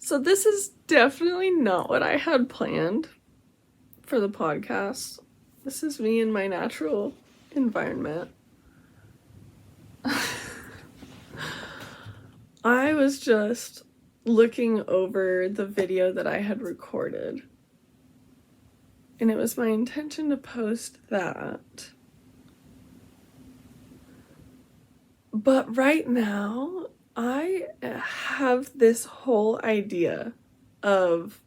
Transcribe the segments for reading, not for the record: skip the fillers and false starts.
So this is definitely not what I had planned for the podcast. This is me in my natural environment. I was just looking over the video that I had recorded, and it was my intention to post that. But right now, I have this whole idea of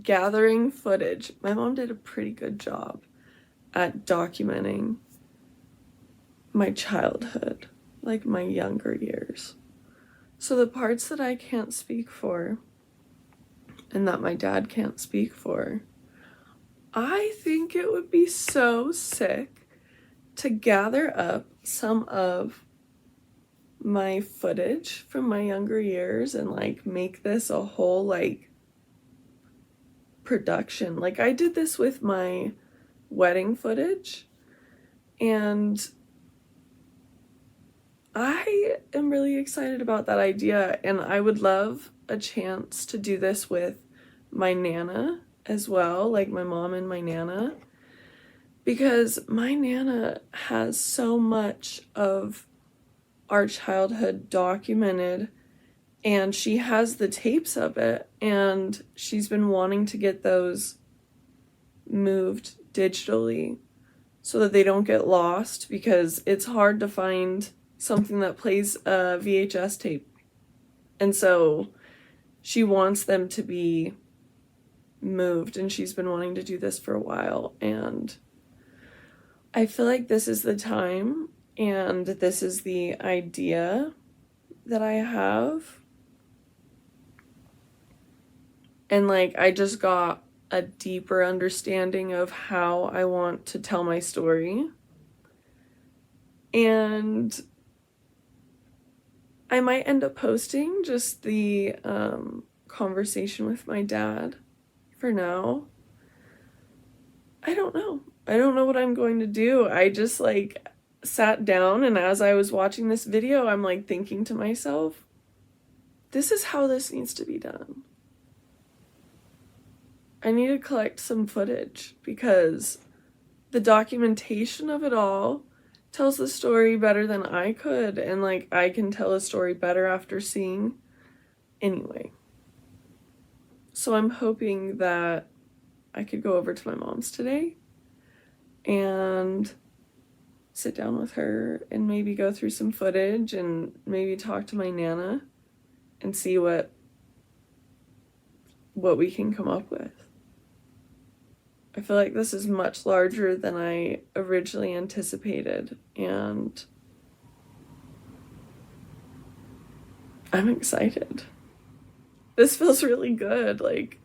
gathering footage. My mom did a pretty good job at documenting my childhood, like my younger years. So the parts that I can't speak for and that my dad can't speak for, I think it would be so sick to gather up some of my footage from my younger years and like make this a whole like production. Like I did this with my wedding footage, and I am really excited about that idea, and I would love a chance to do this with my Nana as well, like my mom and my Nana, because my Nana has so much of our childhood documented, and she has the tapes of it, and she's been wanting to get those moved digitally so that they don't get lost, because it's hard to find something that plays a VHS tape. And so she wants them to be moved, and she's been wanting to do this for a while, and I feel like this is the time, and this is the idea that I have. And like I just got a deeper understanding of how I want to tell my story. And I might end up posting just the conversation with my dad for now. I don't know. I don't know what I'm going to do. I just like sat down, and as I was watching this video, I'm like thinking to myself, this is how this needs to be done. I need to collect some footage because the documentation of it all tells the story better than I could, and like I can tell a story better after seeing anyway. So I'm hoping that I could go over to my mom's today and sit down with her and maybe go through some footage and maybe talk to my Nana and see what we can come up with. I feel like this is much larger than I originally anticipated, and I'm excited. This feels really good. Like,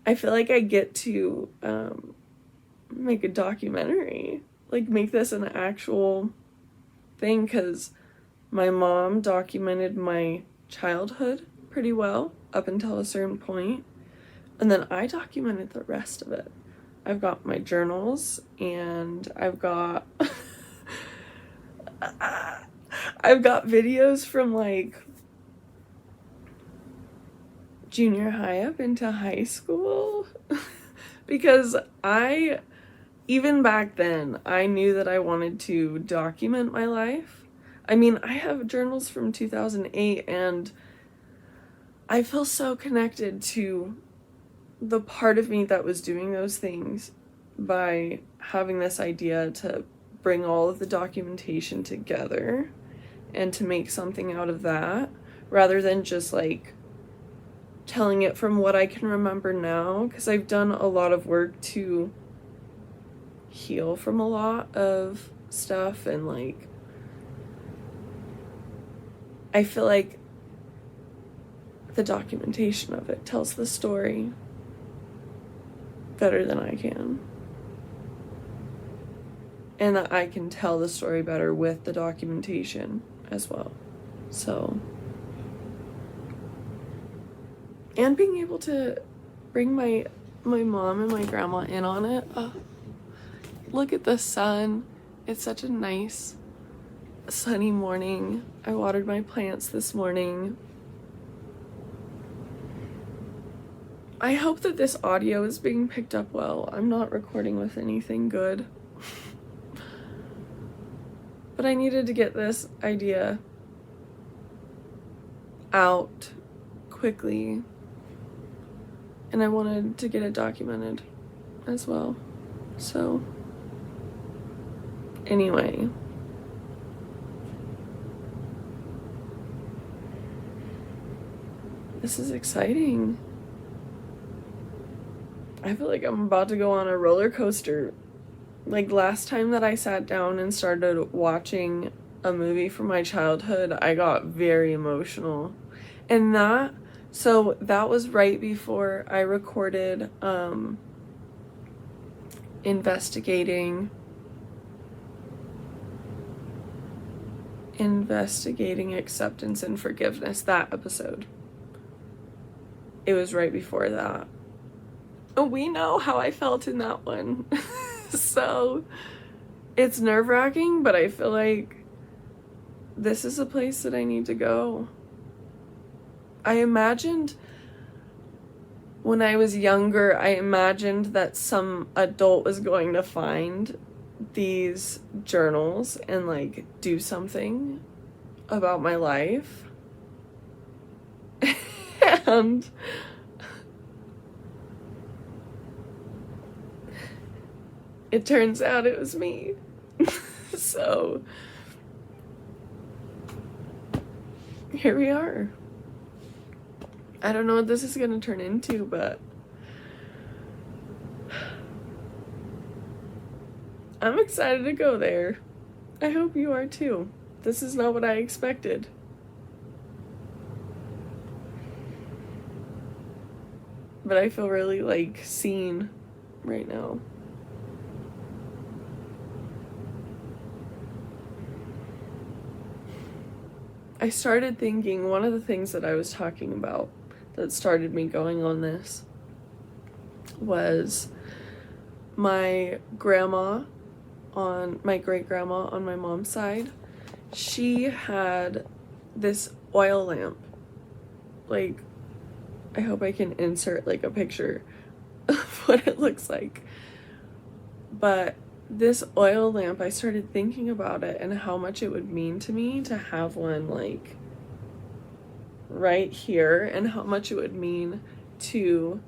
I feel like I get to make a documentary, like make this an actual thing, because my mom documented my childhood pretty well up until a certain point. And then I documented the rest of it. I've got my journals, and I've got videos from like junior high up into high school because even back then, I knew that I wanted to document my life. I mean, I have journals from 2008, and I feel so connected to the part of me that was doing those things by having this idea to bring all of the documentation together and to make something out of that, rather than just like telling it from what I can remember now, because I've done a lot of work to heal from a lot of stuff, and like I feel like the documentation of it tells the story better than I can, and that I can tell the story better with the documentation as well. So, and being able to bring my mom and my grandma in on it. Oh, look at the sun. It's such a nice sunny morning. I watered my plants this morning. I hope that this audio is being picked up well. I'm not recording with anything good. But I needed to get this idea out quickly. And I wanted to get it documented as well. So, anyway. This is exciting. I feel like I'm about to go on a roller coaster. Like last time that I sat down and started watching a movie from my childhood, I got very emotional. And that was right before I recorded investigating acceptance and forgiveness, that episode. It was right before that. We know how I felt in that one. So it's nerve-wracking, but I feel like this is a place that I need to go. I imagined when I was younger, I imagined that some adult was going to find these journals and like do something about my life. And it turns out it was me. So here we are. I don't know what this is gonna turn into, but I'm excited to go there. I hope you are too. This is not what I expected. But I feel really like seen right now. I started thinking, one of the things that I was talking about that started me going on this was my grandma, on my great grandma on my mom's side. She had this oil lamp. Like, I hope I can insert like a picture of what it looks like. But this oil lamp, I started thinking about it and how much it would mean to me to have one like right here, and how much it would mean to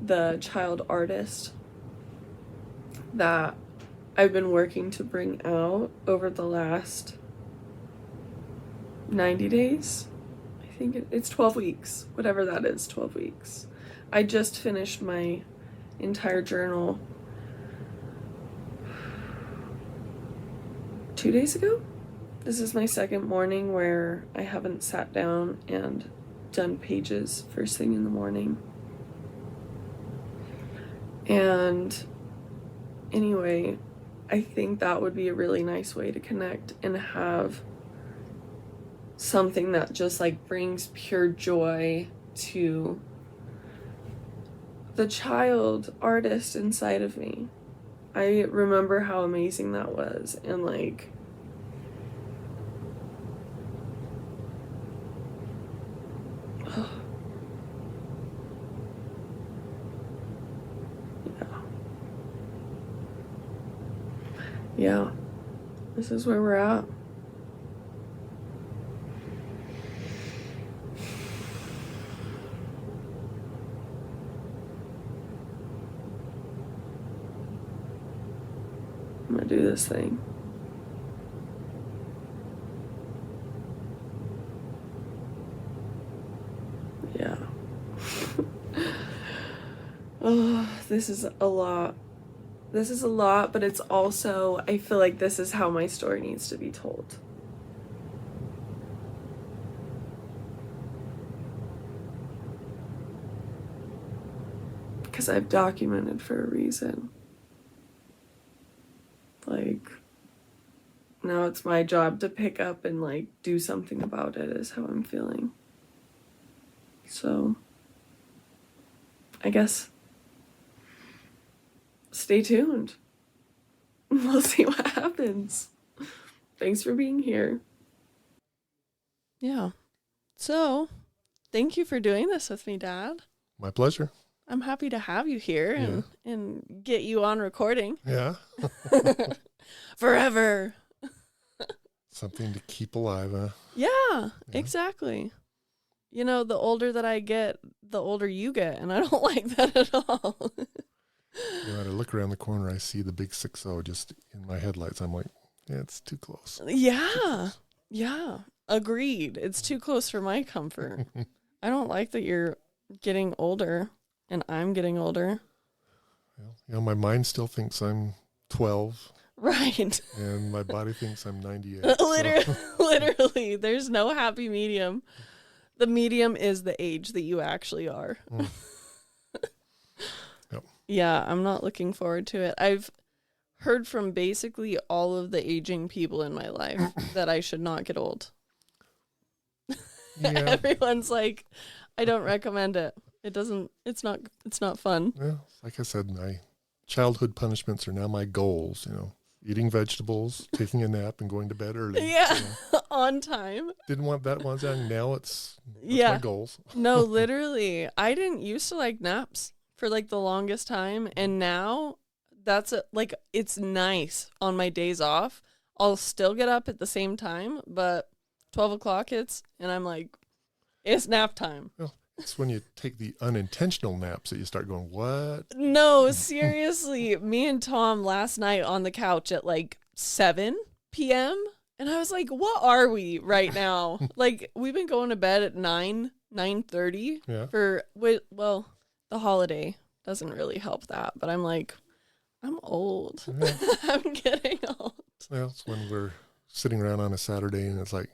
the child artist that I've been working to bring out over the last 90 days. I think it's 12 weeks, whatever that is, 12 weeks. I just finished my entire journal 2 days ago. This is my second morning where I haven't sat down and done pages first thing in the morning. And anyway, I think that would be a really nice way to connect and have something that just like brings pure joy to the child artist inside of me. I remember how amazing that was, and like yeah, this is where we're at. I'm gonna do this thing. Yeah. Oh, this is a lot. This is a lot, but it's also, I feel like this is how my story needs to be told. Because I've documented for a reason. Like, now it's my job to pick up and like do something about it, is how I'm feeling. So, I guess stay tuned. We'll see what happens. Thanks for being here. Yeah. So, thank you for doing this with me, Dad. My pleasure. I'm happy to have you here and get you on recording. Yeah. Forever. Something to keep alive, huh? Yeah, exactly. You know, the older that I get, the older you get, and I don't like that at all. I look around the corner, I see the big 6-0 just in my headlights. I'm like, yeah, it's too close. Yeah. Yeah. Agreed. It's too close for my comfort. I don't like that you're getting older and I'm getting older. Well, my mind still thinks I'm 12. Right. And my body thinks I'm 98. Literally, there's no happy medium. The medium is the age that you actually are. Yep. Yeah, I'm not looking forward to it. I've heard from basically all of the aging people in my life that I should not get old. Yeah. Everyone's like, I don't recommend it. It's not fun. Well, like I said, my childhood punishments are now my goals, eating vegetables, taking a nap, and going to bed early. Yeah, on time. Didn't want that once young. Now that's my goals. No, literally. I didn't used to like naps for like the longest time. And now it's nice on my days off. I'll still get up at the same time, but 12 o'clock hits and I'm like, it's nap time. Well, it's when you take the unintentional naps that you start going, what? No, seriously. Me and Tom last night on the couch at like 7 p.m. And I was like, what are we right now? Like, we've been going to bed at 9:30 the holiday doesn't really help that. But I'm like, I'm old. Yeah. I'm getting old. Well, it's when we're sitting around on a Saturday and it's like,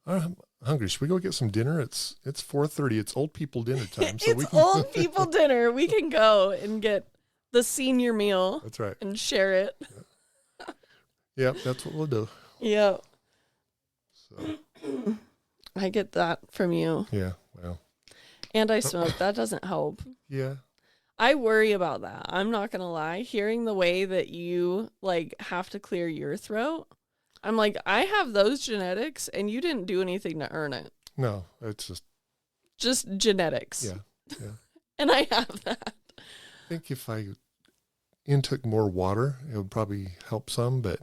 I'm hungry. Should we go get some dinner? It's 4:30. It's old people dinner time. So it's old people dinner. We can go and get the senior meal. That's right. And share it. Yeah, that's what we'll do. Yeah. So I get that from you. Yeah, well. And I smoke. That doesn't help. Yeah. I worry about that. I'm not going to lie. Hearing the way that you like have to clear your throat, I'm like, I have those genetics and you didn't do anything to earn it. No, it's just genetics. Yeah. And I have that. I think if I intook more water, it would probably help some, but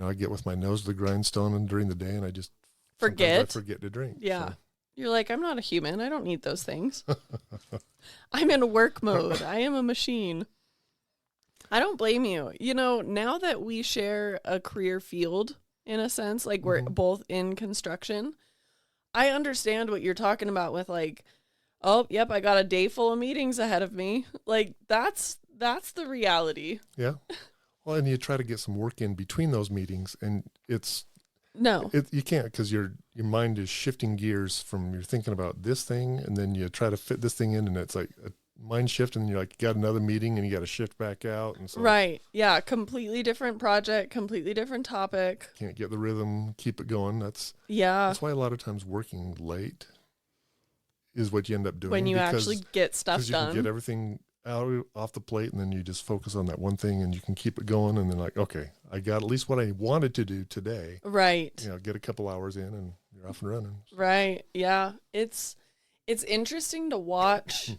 I get with my nose to the grindstone and during the day and I just forget to drink. Yeah. So. You're like, I'm not a human. I don't need those things. I'm in work mode. I am a machine. I don't blame you. Now that we share a career field, in a sense, like we're both in construction, I understand what you're talking about with like, oh, yep, I got a day full of meetings ahead of me. Like, that's the reality. Yeah. Well, and you try to get some work in between those meetings, and you can't because your mind is shifting gears from you're thinking about this thing, and then you try to fit this thing in, and it's like a mind shift, and you're like, you got another meeting, and you got to shift back out, and so right, yeah, completely different project, completely different topic. Can't get the rhythm, keep it going. That's why a lot of times working late is what you end up doing when you actually get stuff done. Because you can get everything off the plate, and then you just focus on that one thing, and you can keep it going, and then like, okay, I got at least what I wanted to do today. Right. Get a couple hours in, and you're off and running. Right. Yeah. It's interesting to watch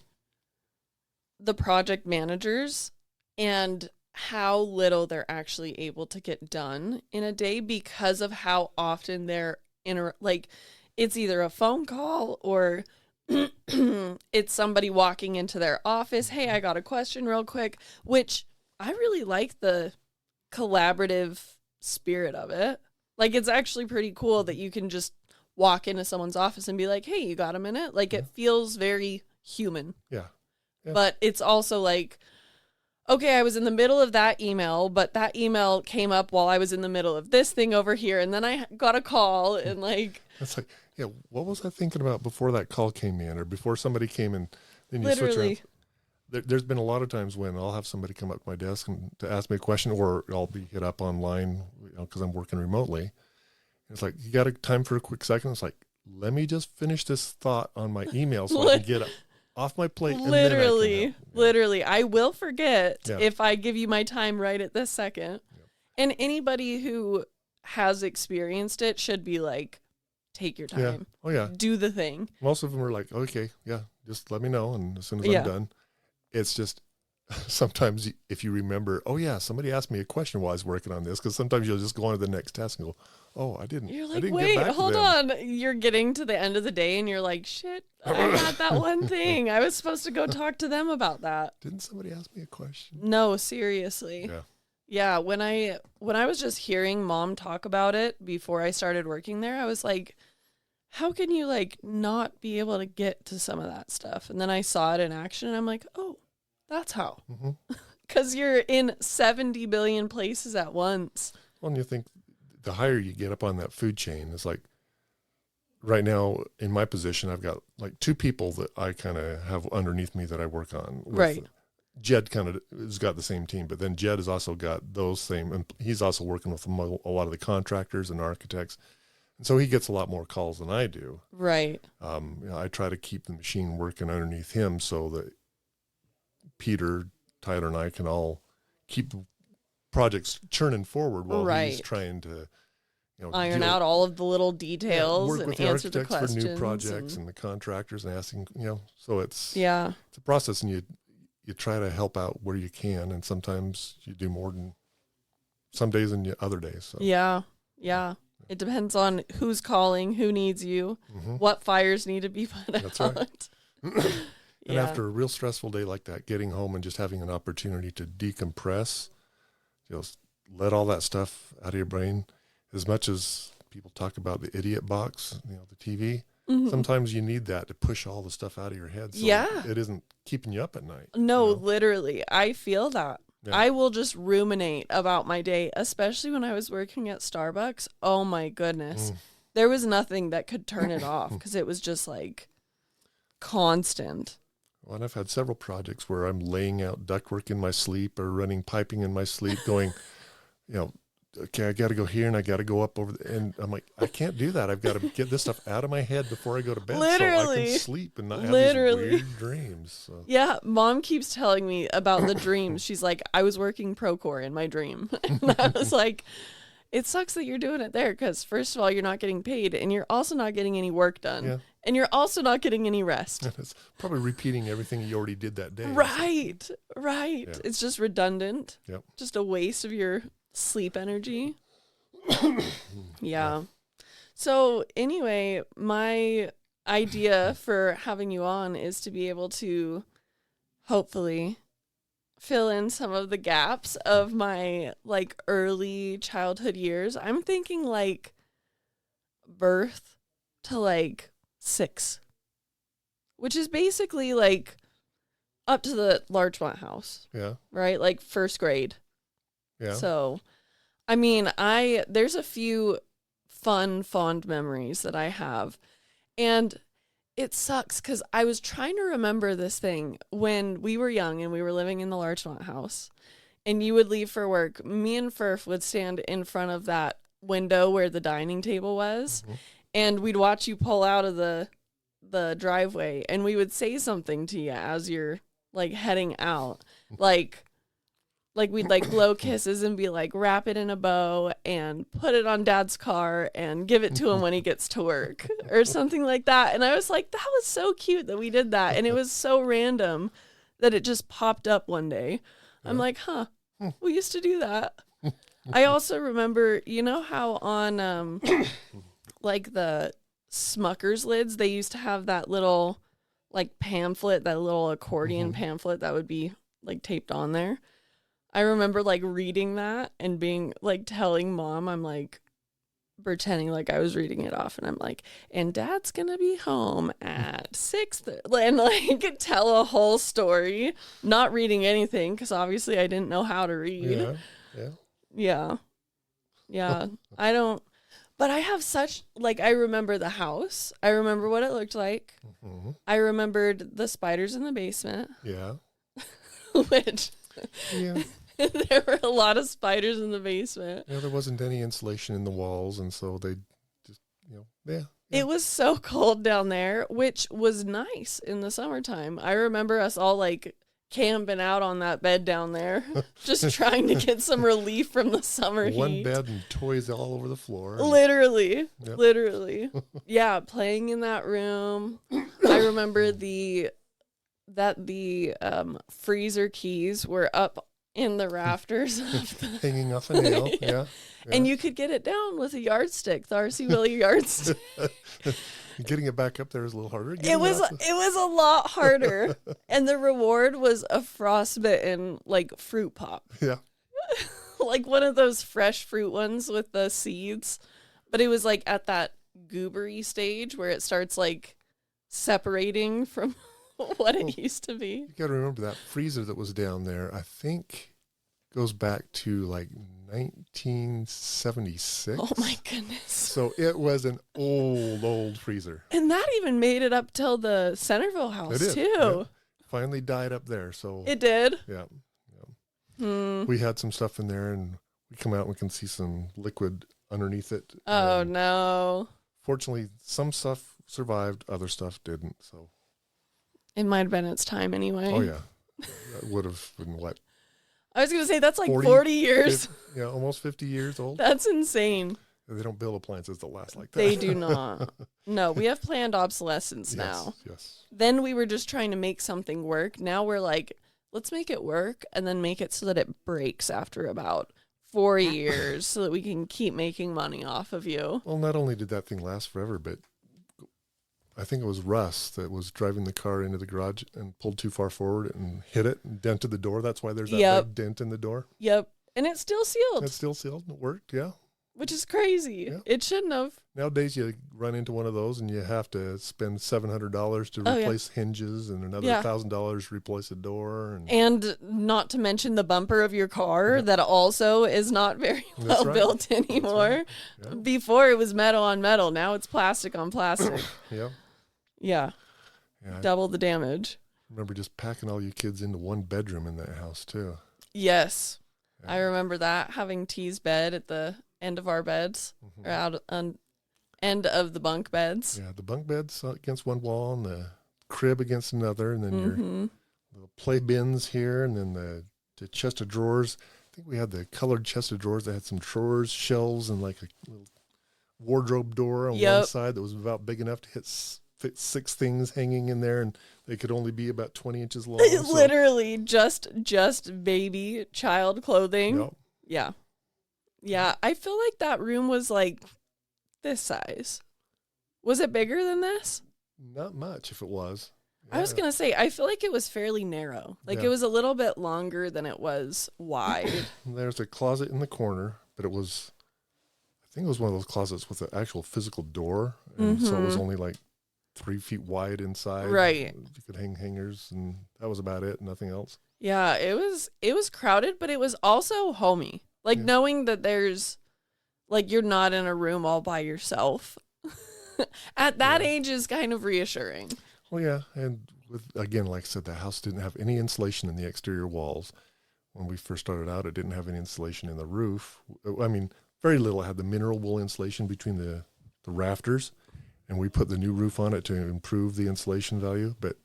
the project managers and how little they're actually able to get done in a day because of how often they're it's either a phone call or it's somebody walking into their office. Hey, I got a question real quick, which I really like the collaborative spirit of it. Like, it's actually pretty cool that you can just walk into someone's office and be like, hey, you got a minute? Like, it feels very human. Yeah. But it's also like, okay, I was in the middle of that email, but that email came up while I was in the middle of this thing over here. And then I got a call and like, it's like, yeah, what was I thinking about before that call came in or before somebody came in? Then you literally switch around. There's been a lot of times when I'll have somebody come up to my desk and to ask me a question, or I'll be hit up online because I'm working remotely. It's like, you got a time for a quick second? It's like, let me just finish this thought on my email so I can get off my plate. Literally, I will forget if I give you my time right at this second. And anybody who has experienced it should be like, take your time. Yeah. Oh, yeah. Do the thing. Most of them are like, okay, yeah, just let me know. And as soon as I'm done, it's just sometimes if you remember, oh, yeah, somebody asked me a question while I was working on this, because sometimes you'll just go on to the next task and go, oh, I didn't. You're like, get wait, back hold on. You're getting to the end of the day and you're like, shit, I had that one thing. I was supposed to go talk to them about that. Didn't somebody ask me a question? No, seriously. Yeah. Yeah, when I was just hearing Mom talk about it before I started working there, I was like, how can you like not be able to get to some of that stuff? And then I saw it in action and I'm like, oh, that's how. Because you're in 70 billion places at once. Well, and you think the higher you get up on that food chain, it's like right now in my position, I've got like 2 people that I kind of have underneath me that I work on. Right. Jed kind of has got the same team, but then Jed has also got those same, and he's also working with a lot of the contractors and architects. And so he gets a lot more calls than I do. Right. I try to keep the machine working underneath him so that Peter, Tyler, and I can all keep the projects churning forward while he's trying to, iron out all of the little details work and with answer the the questions for new projects and the contractors and asking, so it's a process, and you try to help out where you can, and sometimes you do more than some days than other days. So. Yeah. It depends on who's calling, who needs you, what fires need to be put That's out. Right. And after a real stressful day like that, getting home and just having an opportunity to decompress, let all that stuff out of your brain. As much as people talk about the idiot box, the TV, sometimes you need that to push all the stuff out of your head so it isn't keeping you up at night. No, literally. I feel that. Yeah. I will just ruminate about my day, especially when I was working at Starbucks. Oh, my goodness. There was nothing that could turn it off because it was just like constant. Well, and I've had several projects where I'm laying out ductwork in my sleep or running piping in my sleep going, okay, I got to go here and I got to go up over and I'm like, I can't do that. I've got to get this stuff out of my head before I go to bed so I can sleep and not have these weird dreams. So. Yeah, Mom keeps telling me about the dreams. She's like, I was working Procore in my dream. And I was like, it sucks that you're doing it there because first of all, you're not getting paid and you're also not getting any work done. Yeah. And you're also not getting any rest. It's probably repeating everything you already did that day. Right. Yeah. It's just redundant. Yep. Just a waste of your sleep energy. Yeah. So anyway, my idea for having you on is to be able to hopefully fill in some of the gaps of my like early childhood years. I'm thinking like birth to like 6, which is basically like up to the Larchmont house. Yeah. Right? Like first grade. Yeah. So, I mean, there's a few fond memories that I have. And it sucks because I was trying to remember this thing when we were young and we were living in the Larchmont house. And you would leave for work. Me and Furf would stand in front of that window where the dining table was. And we'd watch you pull out of the driveway. And we would say something to you as you're, like, heading out. Like we'd like blow kisses and be like, wrap it in a bow and put it on Dad's car and give it to him when he gets to work or something like that. And I was like, that was so cute that we did that. And it was so random that it just popped up one day. I'm like, we used to do that. I also remember, you know how on like the Smucker's lids, they used to have that little like pamphlet, that little accordion pamphlet that would be like taped on there. I remember like reading that and being like telling Mom, I'm like pretending like I was reading it off and I'm like, and Dad's gonna be home at 6 and like tell a whole story, not reading anything because obviously I didn't know how to read. Yeah. I don't, but I have such like, I remember the house. I remember what it looked like. I remembered the spiders in the basement. Yeah. Which there were a lot of spiders in the basement. Yeah, there wasn't any insulation in the walls, and so they just, It was so cold down there, which was nice in the summertime. I remember us all like camping out on that bed down there, just trying to get some relief from the summer heat. One bed and toys all over the floor. Literally. Yeah, playing in that room. I remember the freezer keys were up in the rafters of the hanging off a nail. Yeah. And you could get it down with a yardstick, the RC Willie yardstick. Getting it back up there is a little harder. It was a lot harder. And the reward was a frostbitten like fruit pop. Yeah. Like one of those fresh fruit ones with the seeds. But it was like at that goobery stage where it starts like separating from what it used to be. You got to remember that freezer that was down there, I think goes back to like 1976. Oh my goodness. So it was an old freezer. And that even made it up till the Centerville house too. Yeah. Finally died up there. So it did? Yeah. We had some stuff in there and we come out and we can see some liquid underneath it. Oh no. Fortunately, some stuff survived, other stuff didn't. So it might have been its time anyway. Oh yeah. That would have been what? I was going to say that's like 40 years. 50, almost 50 years old. That's insane. They don't build appliances that last like that. They do not. No, we have planned obsolescence now. Yes. Then we were just trying to make something work. Now we're like, let's make it work and then make it so that it breaks after about 4 years so that we can keep making money off of you. Well, not only did that thing last forever, but I think it was Russ that was driving the car into the garage and pulled too far forward and hit it and dented the door. That's why there's that big dent in the door. Yep. And it's still sealed. It's still sealed. It worked, yeah. Which is crazy. Yeah. It shouldn't have. Nowadays, you run into one of those and you have to spend $700 to replace hinges and another $1,000 to replace a door. And not to mention the bumper of your car that also is not very well built anymore. Right. Yeah. Before it was metal on metal. Now it's plastic on plastic. Yeah. Double the damage. Remember just packing all you kids into one bedroom in that house, too. Yes. Yeah. I remember that, having T's bed at the end of our beds, or out on end of the bunk beds. Yeah, the bunk beds against one wall and the crib against another, and then your little play bins here, and then the chest of drawers. I think we had the colored chest of drawers that had some drawers, shelves, and like a little wardrobe door on one side that was about big enough to fit 6 things hanging in there, and they could only be about 20 inches long. Literally just baby child clothing. Yep. Yeah. Yeah, I feel like that room was like this size. Was it bigger than this? Not much if it was. Yeah. I was going to say, I feel like it was fairly narrow. Like it was a little bit longer than it was wide. There's a closet in the corner, but I think it was one of those closets with an actual physical door. And so it was only like 3 feet wide inside. Right. You could hang hangers and that was about it. Nothing else. Yeah, it was crowded, but it was also homey. Like knowing that there's, like, you're not in a room all by yourself at that age is kind of reassuring. Well, yeah. And again, like I said, the house didn't have any insulation in the exterior walls. When we first started out, it didn't have any insulation in the roof. I mean, very little. It had the mineral wool insulation between the rafters, and we put the new roof on it to improve the insulation value. But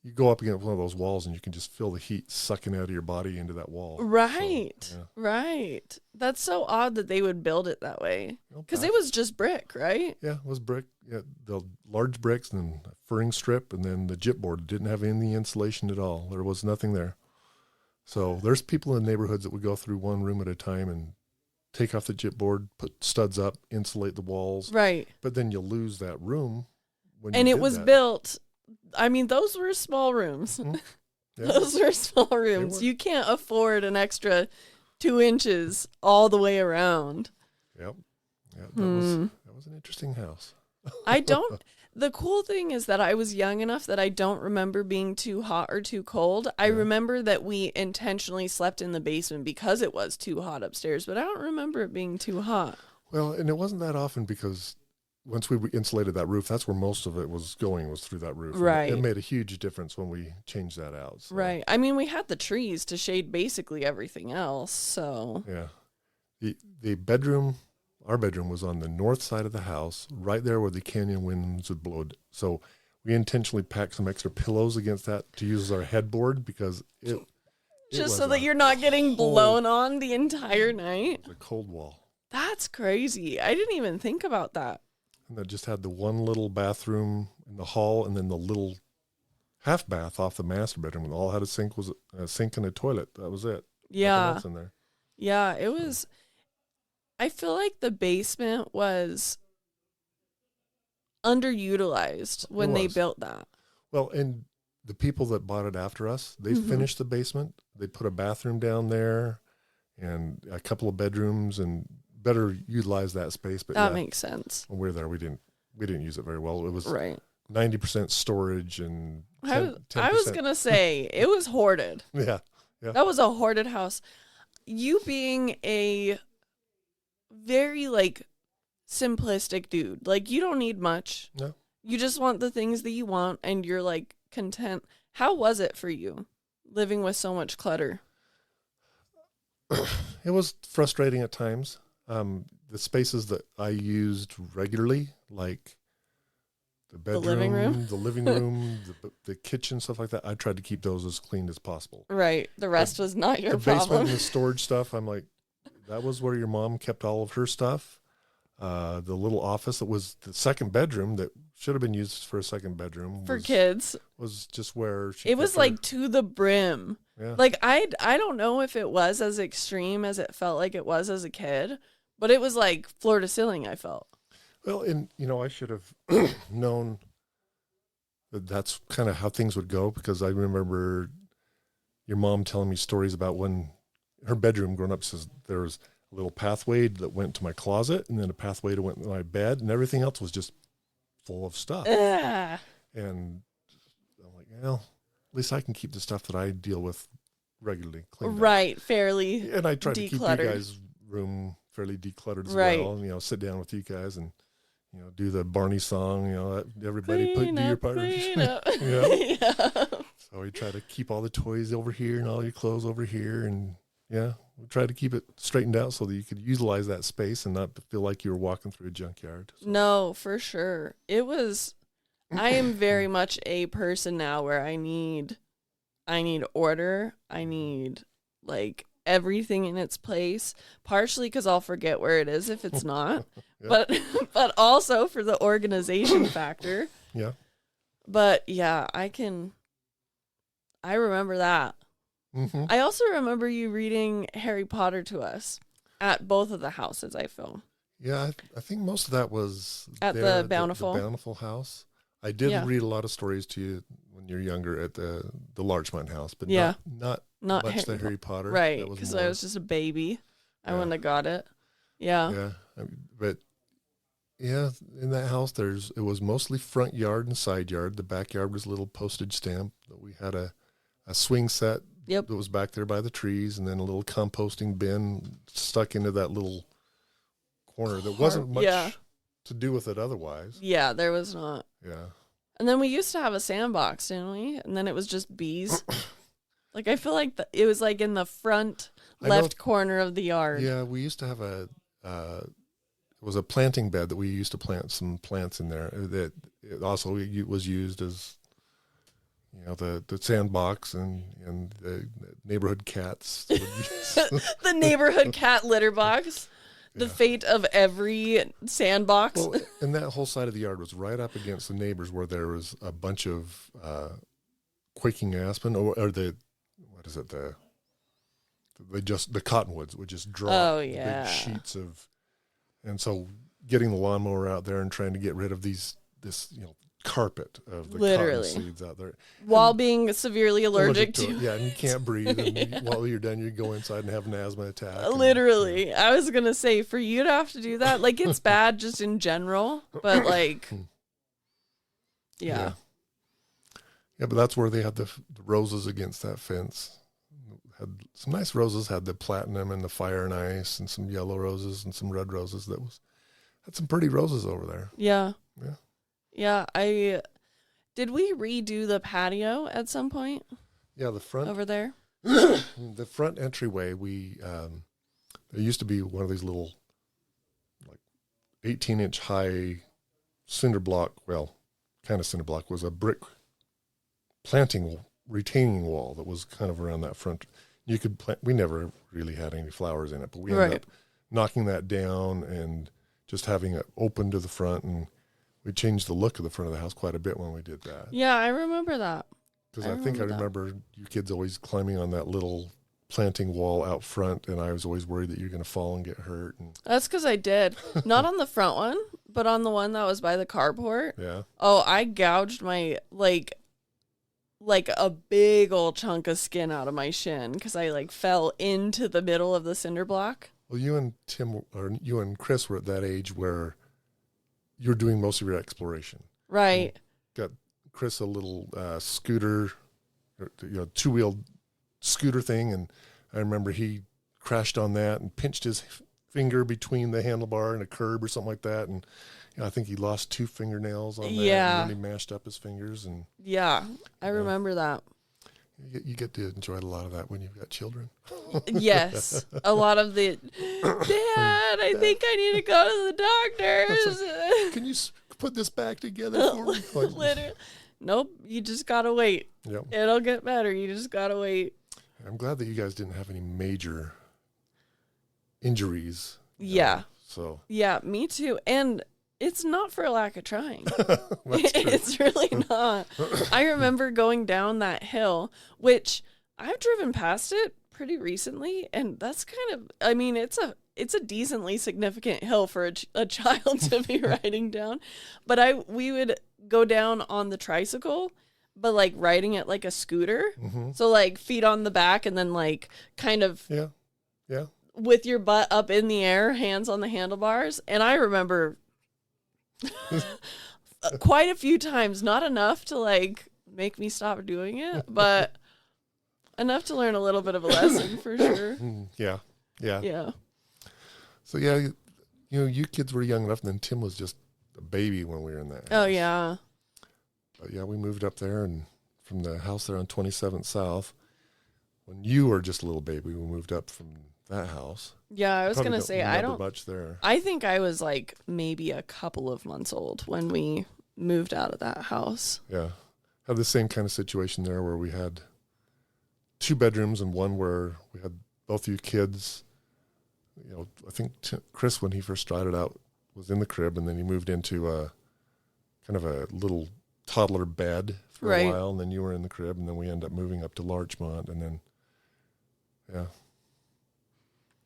you go up against one of those walls and you can just feel the heat sucking out of your body into that wall. Right. So, Right. That's so odd that they would build it that way. Because it was just brick, right? Yeah, it was brick. Yeah, the large bricks and then a furring strip and then the gypboard. Didn't have any insulation at all. There was nothing there. So there's people in the neighborhoods that would go through one room at a time and take off the gypboard, put studs up, insulate the walls. Right. But then you lose that room. And it was built... I mean, those were small rooms. Mm-hmm. Yeah. Those were small rooms. You can't afford an extra 2 inches all the way around. Yep. Yeah, that was an interesting house. The cool thing is that I was young enough that I don't remember being too hot or too cold. I remember that we intentionally slept in the basement because it was too hot upstairs, but I don't remember it being too hot. Well, and it wasn't that often because once we insulated that roof, that's where most of it was through that roof. Right. It made a huge difference when we changed that out. So. Right. I mean, we had the trees to shade basically everything else, so. Yeah. The bedroom, our bedroom was on the north side of the house, right there where the canyon winds would blow. So we intentionally packed some extra pillows against that to use as our headboard because it just so that you're not getting blown on the entire night. A cold wall. That's crazy. I didn't even think about that. And that just had the one little bathroom in the hall and then the little half bath off the master bedroom. And all had a sink and a toilet. That was it. Yeah. Nothing else in there. Yeah, it was. I feel like the basement was underutilized when they built that. Well, and the people that bought it after us, they finished the basement. They put a bathroom down there and a couple of bedrooms and better utilize that space. But that makes sense. When we were there, we didn't use it very well. It was right. 90% storage and 10%. I was going to say, it was hoarded. Yeah. That was a hoarded house. You being a very, like, simplistic dude. Like, you don't need much. No. You just want the things that you want, and you're, like, content. How was it for you, living with so much clutter? It was frustrating at times. The spaces that I used regularly, like the bedroom, the living room, the kitchen, stuff like that, I tried to keep those as clean as possible. Right. The rest was not your problem. The basement and the storage stuff, I'm like, that was where your mom kept all of her stuff. The little office that was the second bedroom that should have been used for a second bedroom for kids was just where it was like to the brim. Yeah. Like I don't know if it was as extreme as it felt like it was as a kid, but it was like floor to ceiling, I felt. Well, and I should have known that that's kind of how things would go, because I remember your mom telling me stories about when her bedroom growing up, says there was a little pathway that went to my closet and then a pathway that went to my bed, and everything else was just full of stuff. And I'm like, well, at least I can keep the stuff that I deal with regularly cleaned up. Right, fairly And I try to keep you guys' room fairly decluttered as well. And, sit down with you guys and, do the Barney song, everybody do your part. Yeah. So we try to keep all the toys over here and all your clothes over here. And we try to keep it straightened out so that you could utilize that space and not feel like you were walking through a junkyard. So. No, for sure. I am very much a person now where I need order. I need like everything in its place, partially because I'll forget where it is if it's not, but also for the organization factor. Yeah. But yeah, I remember that. Mm-hmm. I also remember you reading Harry Potter to us at both of the houses, I feel. Yeah, I think most of that was at the Bountiful. The Bountiful house. I did read a lot of stories to you when you're younger at the Larchmont house, but not much the Harry Potter. Right, because I was just a baby. I wouldn't have got it. Yeah. Yeah, but in that house, it was mostly front yard and side yard. The backyard was a little postage stamp. We had a swing set that was back there by the trees, and then a little composting bin stuck into that little corner. There wasn't much to do with it otherwise. Yeah, there was not. Yeah. And then we used to have a sandbox, didn't we? And then it was just bees. Like, I feel like it was like in the front left corner of the yard. Yeah, we used to have it was a planting bed that we used to plant some plants in there. That it also was used as, the sandbox and the neighborhood cats. The neighborhood cat litter box. The fate of every sandbox. Well, and that whole side of the yard was right up against the neighbors, where there was a bunch of quaking aspen, or the cottonwoods would just drop big sheets of, and so getting the lawnmower out there and trying to get rid of this carpet of the cotton seeds out there, while being severely allergic to it. Yeah, and you can't breathe, and while you're done, you go inside and have an asthma attack. Literally. I was gonna say, for you to have to do that, like, it's bad just in general, but like yeah, but that's where they had the roses against that fence. Had some nice roses, had the platinum and the fire and ice, and some yellow roses and some red roses. Had some pretty roses over there. Yeah. Did we redo the patio at some point? Yeah, the front over there. The front entryway, there used to be one of these little, like, 18-inch high cinder block, kind kind of cinder block, was a brick retaining wall that was kind of around that front. You could plant. We never really had any flowers in it, but we ended up knocking that down and just having it open to the front, and we changed the look of the front of the house quite a bit when we did that. Yeah, I remember that. Because I remember you kids always climbing on that little planting wall out front, and I was always worried that you're going to fall and get hurt. And that's because I did. Not on the front one, but on the one that was by the carport. Yeah. Oh, I gouged my, like a big old chunk of skin out of my shin because I, like, fell into the middle of the cinder block. Well, you and Chris were at that age where you're doing most of your exploration. Right. Got Chris a little scooter, two-wheeled scooter thing, and I remember he crashed on that and pinched his finger between the handlebar and a curb or something like that, and I think he lost 2 fingernails on that. Yeah. And really mashed up his fingers. And yeah, I remember that. You get to enjoy a lot of that when you've got children. Yes, a lot of the, Dad, I think I need to go to the doctors. Like, can you put this back together for me? Literally. Nope, you just gotta wait. Yep. It'll get better. You just gotta wait. I'm glad that you guys didn't have any major injuries. Yeah. So. Yeah, me too. And it's not for a lack of trying. It's really not. I remember going down that hill, which I've driven past it pretty recently, and that's kind of, I mean, it's a decently significant hill for a child to be riding down. But we would go down on the tricycle, but like riding it like a scooter. Mm-hmm. So like feet on the back and then like kind of with your butt up in the air, hands on the handlebars. And I remember quite a few times, not enough to like make me stop doing it, but enough to learn a little bit of a lesson for sure. Yeah. So you kids were young enough, and then Tim was just a baby when we were in that house. Oh yeah. But yeah, we moved up there, and from the house there on 27th South, when you were just a little baby, we moved up from that house. Yeah, I was going to say, I don't much there. I think I was like maybe a couple of months old when we moved out of that house. Yeah. Had the same kind of situation there where we had 2 bedrooms and one where we had both you kids. I think Chris, when he first started out, was in the crib, and then he moved into a kind of a little toddler bed for a while, and then you were in the crib, and then we ended up moving up to Larchmont, and then, yeah.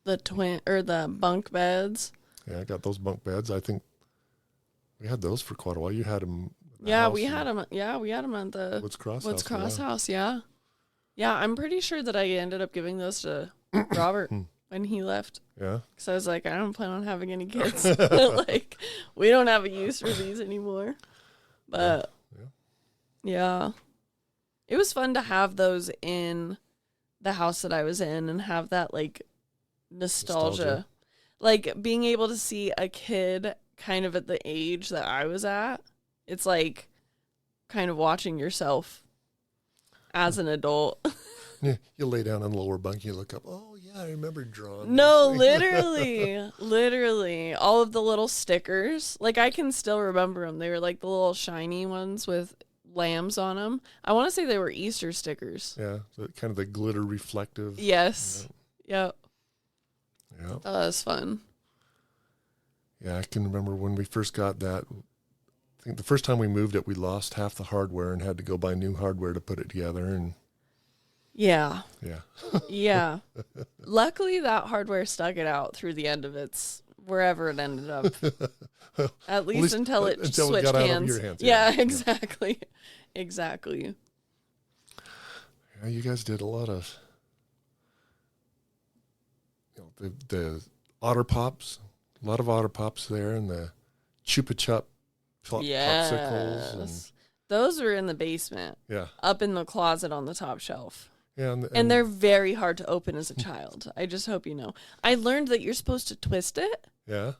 The bunk beds. Yeah, I got those bunk beds. I think we had those for quite a while. You had them. We had them. Yeah, we had them at the Woods Cross house. Yeah. Yeah, I'm pretty sure that I ended up giving those to Robert when he left. Yeah. Because I was like, I don't plan on having any kids. Like, we don't have a use for these anymore. But yeah. It was fun to have those in the house that I was in and have that like nostalgia. Like being able to see a kid kind of at the age that I was at. It's like kind of watching yourself as an adult. Yeah, you lay down on the lower bunk, you look up, oh yeah, I remember drawing. No, literally. All of the little stickers. Like I can still remember them. They were like the little shiny ones with lambs on them. I want to say they were Easter stickers. Yeah, kind of the glitter reflective. Yes. Yep. Yeah. That was fun. Yeah, I can remember when we first got that. I think the first time we moved it, we lost half the hardware and had to go buy new hardware to put it together. And yeah. Yeah. Yeah. Luckily, that hardware stuck it out through the end of its wherever it ended up. At least until it switched got hands. Out of your hands. Yeah, exactly. Yeah. Exactly. Yeah, you guys did a lot of the Otter Pops, a lot of Otter Pops there, and the Chupa Chup popsicles. And those were in the basement. Yeah. Up in the closet on the top shelf. Yeah, and they're very hard to open as a child. I just hope you know. I learned that you're supposed to twist it. Yeah.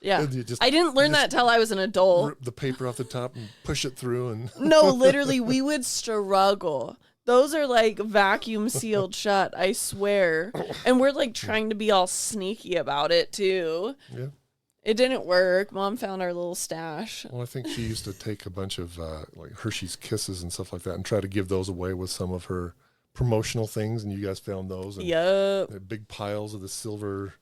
Yeah. I didn't learn that till I was an adult. Rip the paper off the top and push it through. And No, literally, we would struggle. Those are like vacuum sealed shut, I swear. And we're like trying to be all sneaky about it too. Yeah. It didn't work. Mom found our little stash. Well, I think she used to take a bunch of like Hershey's Kisses and stuff like that and try to give those away with some of her promotional things, and you guys found those. And yep. big piles of the silver,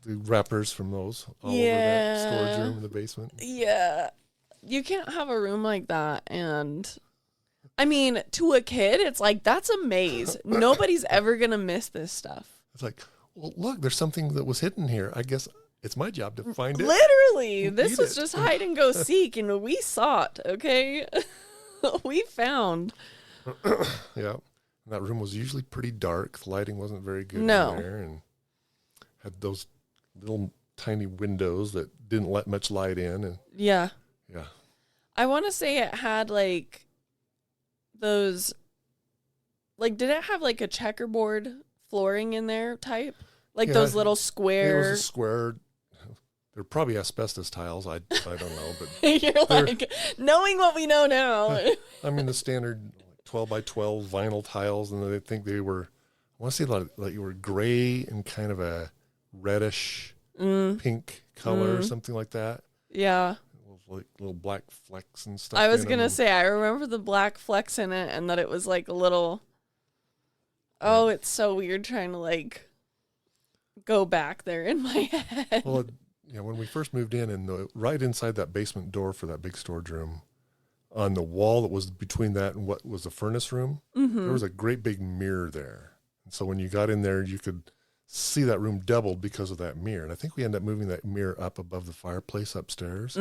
the wrappers from those all over that storage room in the basement. Yeah. You can't have a room like that. And I mean, to a kid, it's like, that's a maze. Nobody's ever going to miss this stuff. It's like, well, look, there's something that was hidden here. I guess it's my job to find it. Literally. This was just hide and go seek, and we sought, okay? We found. Yeah. And that room was usually pretty dark. The lighting wasn't very good in there, and had those little tiny windows that didn't let much light in. And yeah. Yeah. I want to say it had like those, like, did it have like a checkerboard flooring in there type? Like those little square. It was a square. They're probably asbestos tiles. I don't know, but you're like, knowing what we know now. I mean, the standard 12 by 12 vinyl tiles, and I think they were, I want to say like you were gray and kind of a reddish pink color or something like that. Yeah. Like little black flecks and stuff. I was going to say, I remember the black flecks in it, and that it was like a little, it's so weird trying to like go back there in my head. Well, when we first moved in, and right inside that basement door for that big storage room, on the wall that was between that and what was the furnace room, there was a great big mirror there. And so when you got in there, you could see that room doubled because of that mirror. And I think we ended up moving that mirror up above the fireplace upstairs.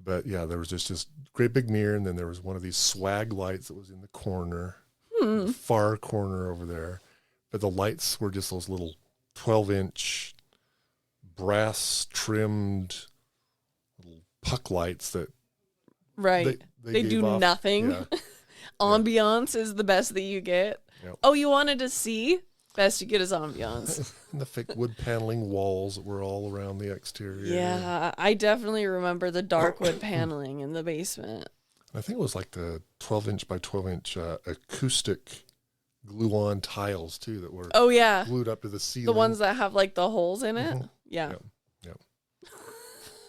But yeah, there was just this great big mirror, and then there was one of these swag lights that was in the corner, the far corner over there. But the lights were just those little 12-inch brass trimmed little puck lights that they do off, nothing. Yeah. Ambiance is the best that you get. Yep. Oh, you wanted to see? Best you get is ambiance. And the fake wood paneling walls that were all around the exterior. Yeah, I definitely remember the dark wood paneling in the basement. I think it was like the 12-inch by 12-inch acoustic glue-on tiles too that were glued up to the ceiling. The ones that have like the holes in it. Yeah. Yep.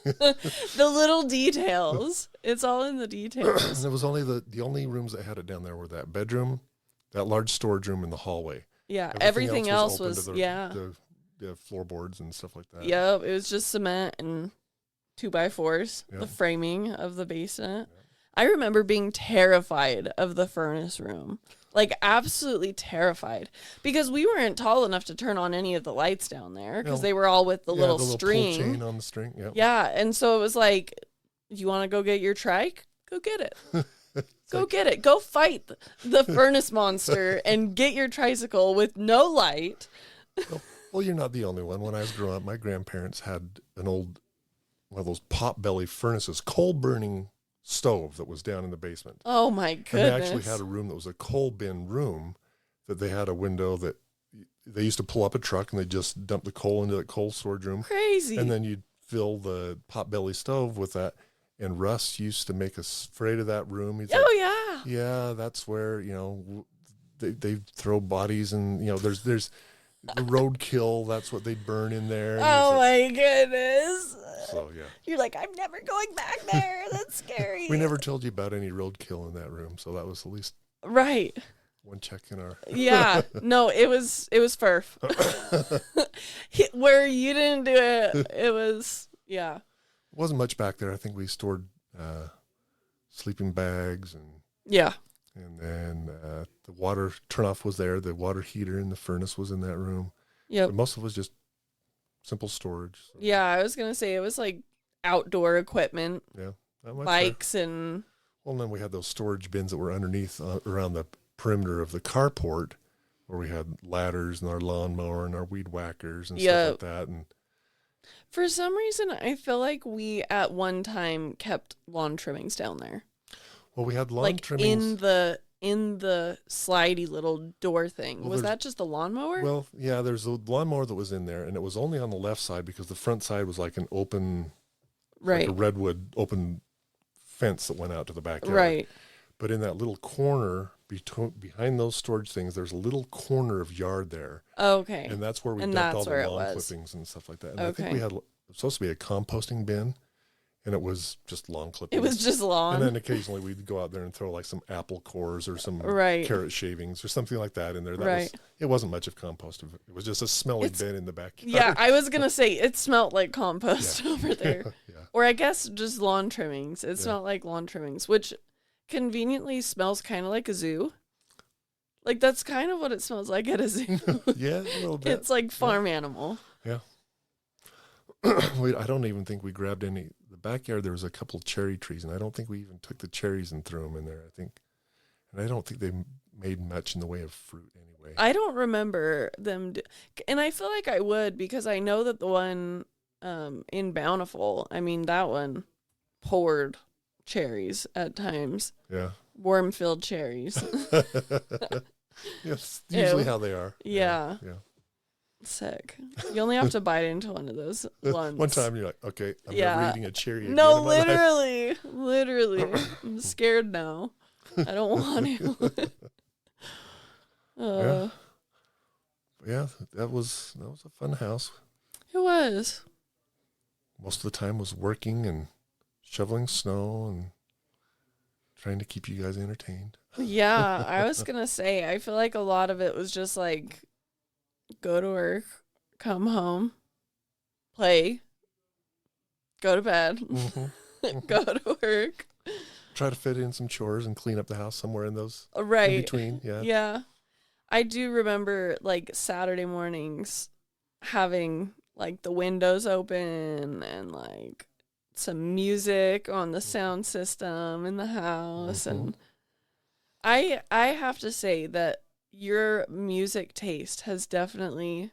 The little details. It's all in the details. And it was only the only rooms that had it down there were that bedroom, that large storage room, in the hallway. Yeah, everything else was the floorboards and stuff like that. Yep, it was just cement and 2x4s, the framing of the basement. Yep. I remember being terrified of the furnace room. Like, absolutely terrified. Because we weren't tall enough to turn on any of the lights down there, because they were all with the little string. Pull chain on the string, yep. Yeah, and so it was like, you want to go get your trike? Go get it. Go get it. Go fight the furnace monster and get your tricycle with no light. Well, you're not the only one. When I was growing up, my grandparents had one of those pot-belly furnaces, coal-burning stove that was down in the basement. Oh, my goodness. And they actually had a room that was a coal bin room, that they had a window that they used to pull up a truck, and they just dump the coal into that coal storage room. Crazy. And then you'd fill the pot-belly stove with that. And Russ used to make us afraid of that room. He's yeah, that's where, they throw bodies, and, there's the roadkill. That's what they burn in there. Oh, my goodness. So, yeah. You're like, I'm never going back there. That's scary. We never told you about any roadkill in that room, so that was at least one check in our... Yeah. No, it was furf. Where you didn't do it, it was, yeah. It wasn't much back there. I think we stored sleeping bags, and then the water turnoff was there. The water heater and the furnace was in that room. Yeah, most of it was just simple storage. So. Yeah, I was gonna say it was like outdoor equipment. Yeah, bikes and. Well, and then we had those storage bins that were underneath around the perimeter of the carport, where we had ladders and our lawnmower and our weed whackers and stuff like that, and. For some reason, I feel like we at one time kept lawn trimmings down there. Well, we had lawn trimmings in the slidey little door thing. Was that just a lawnmower? Well, yeah, there's a lawnmower that was in there, and it was only on the left side because the front side was like an open, like a redwood open fence that went out to the backyard. Right. But in that little corner behind those storage things, there's a little corner of yard there. Oh, okay. And that's where we dumped all the lawn clippings and stuff like that. And I think we had supposed to be a composting bin, and it was just lawn clippings. It was just lawn. And then occasionally we'd go out there and throw like some apple cores or some carrot shavings or something like that in there. It wasn't much of compost. It was just a smelly bin in the backyard. Yeah, I was going to say it smelled like compost over there. Or I guess just lawn trimmings. It smelled like lawn trimmings, which conveniently smells kind of like a zoo. Like that's kind of what it smells like at a zoo. Yeah, a little bit. It's like farm animal. Yeah. I don't even think we grabbed any. The backyard, there was a couple cherry trees, and I don't think we even took the cherries and threw them in there. I don't think they made much in the way of fruit anyway. I don't remember them, and I feel like I would because I know that the one in Bountiful, I mean that one poured cherries at times. Yeah. Worm-filled cherries. Yes, usually how they are. Yeah. Sick. You only have to bite into one of those once. One time you're like, okay, I'm never eating a cherry again. No, literally. I'm scared now. I don't want to. Yeah, that was a fun house. It was. Most of the time was working and shoveling snow and trying to keep you guys entertained. Yeah, I was going to say, I feel like a lot of it was just like, go to work, come home, play, go to bed, go to work. Try to fit in some chores and clean up the house somewhere in those in between. Yeah. Yeah. I do remember like Saturday mornings having like the windows open and like some music on the sound system in the house. And I have to say that your music taste has definitely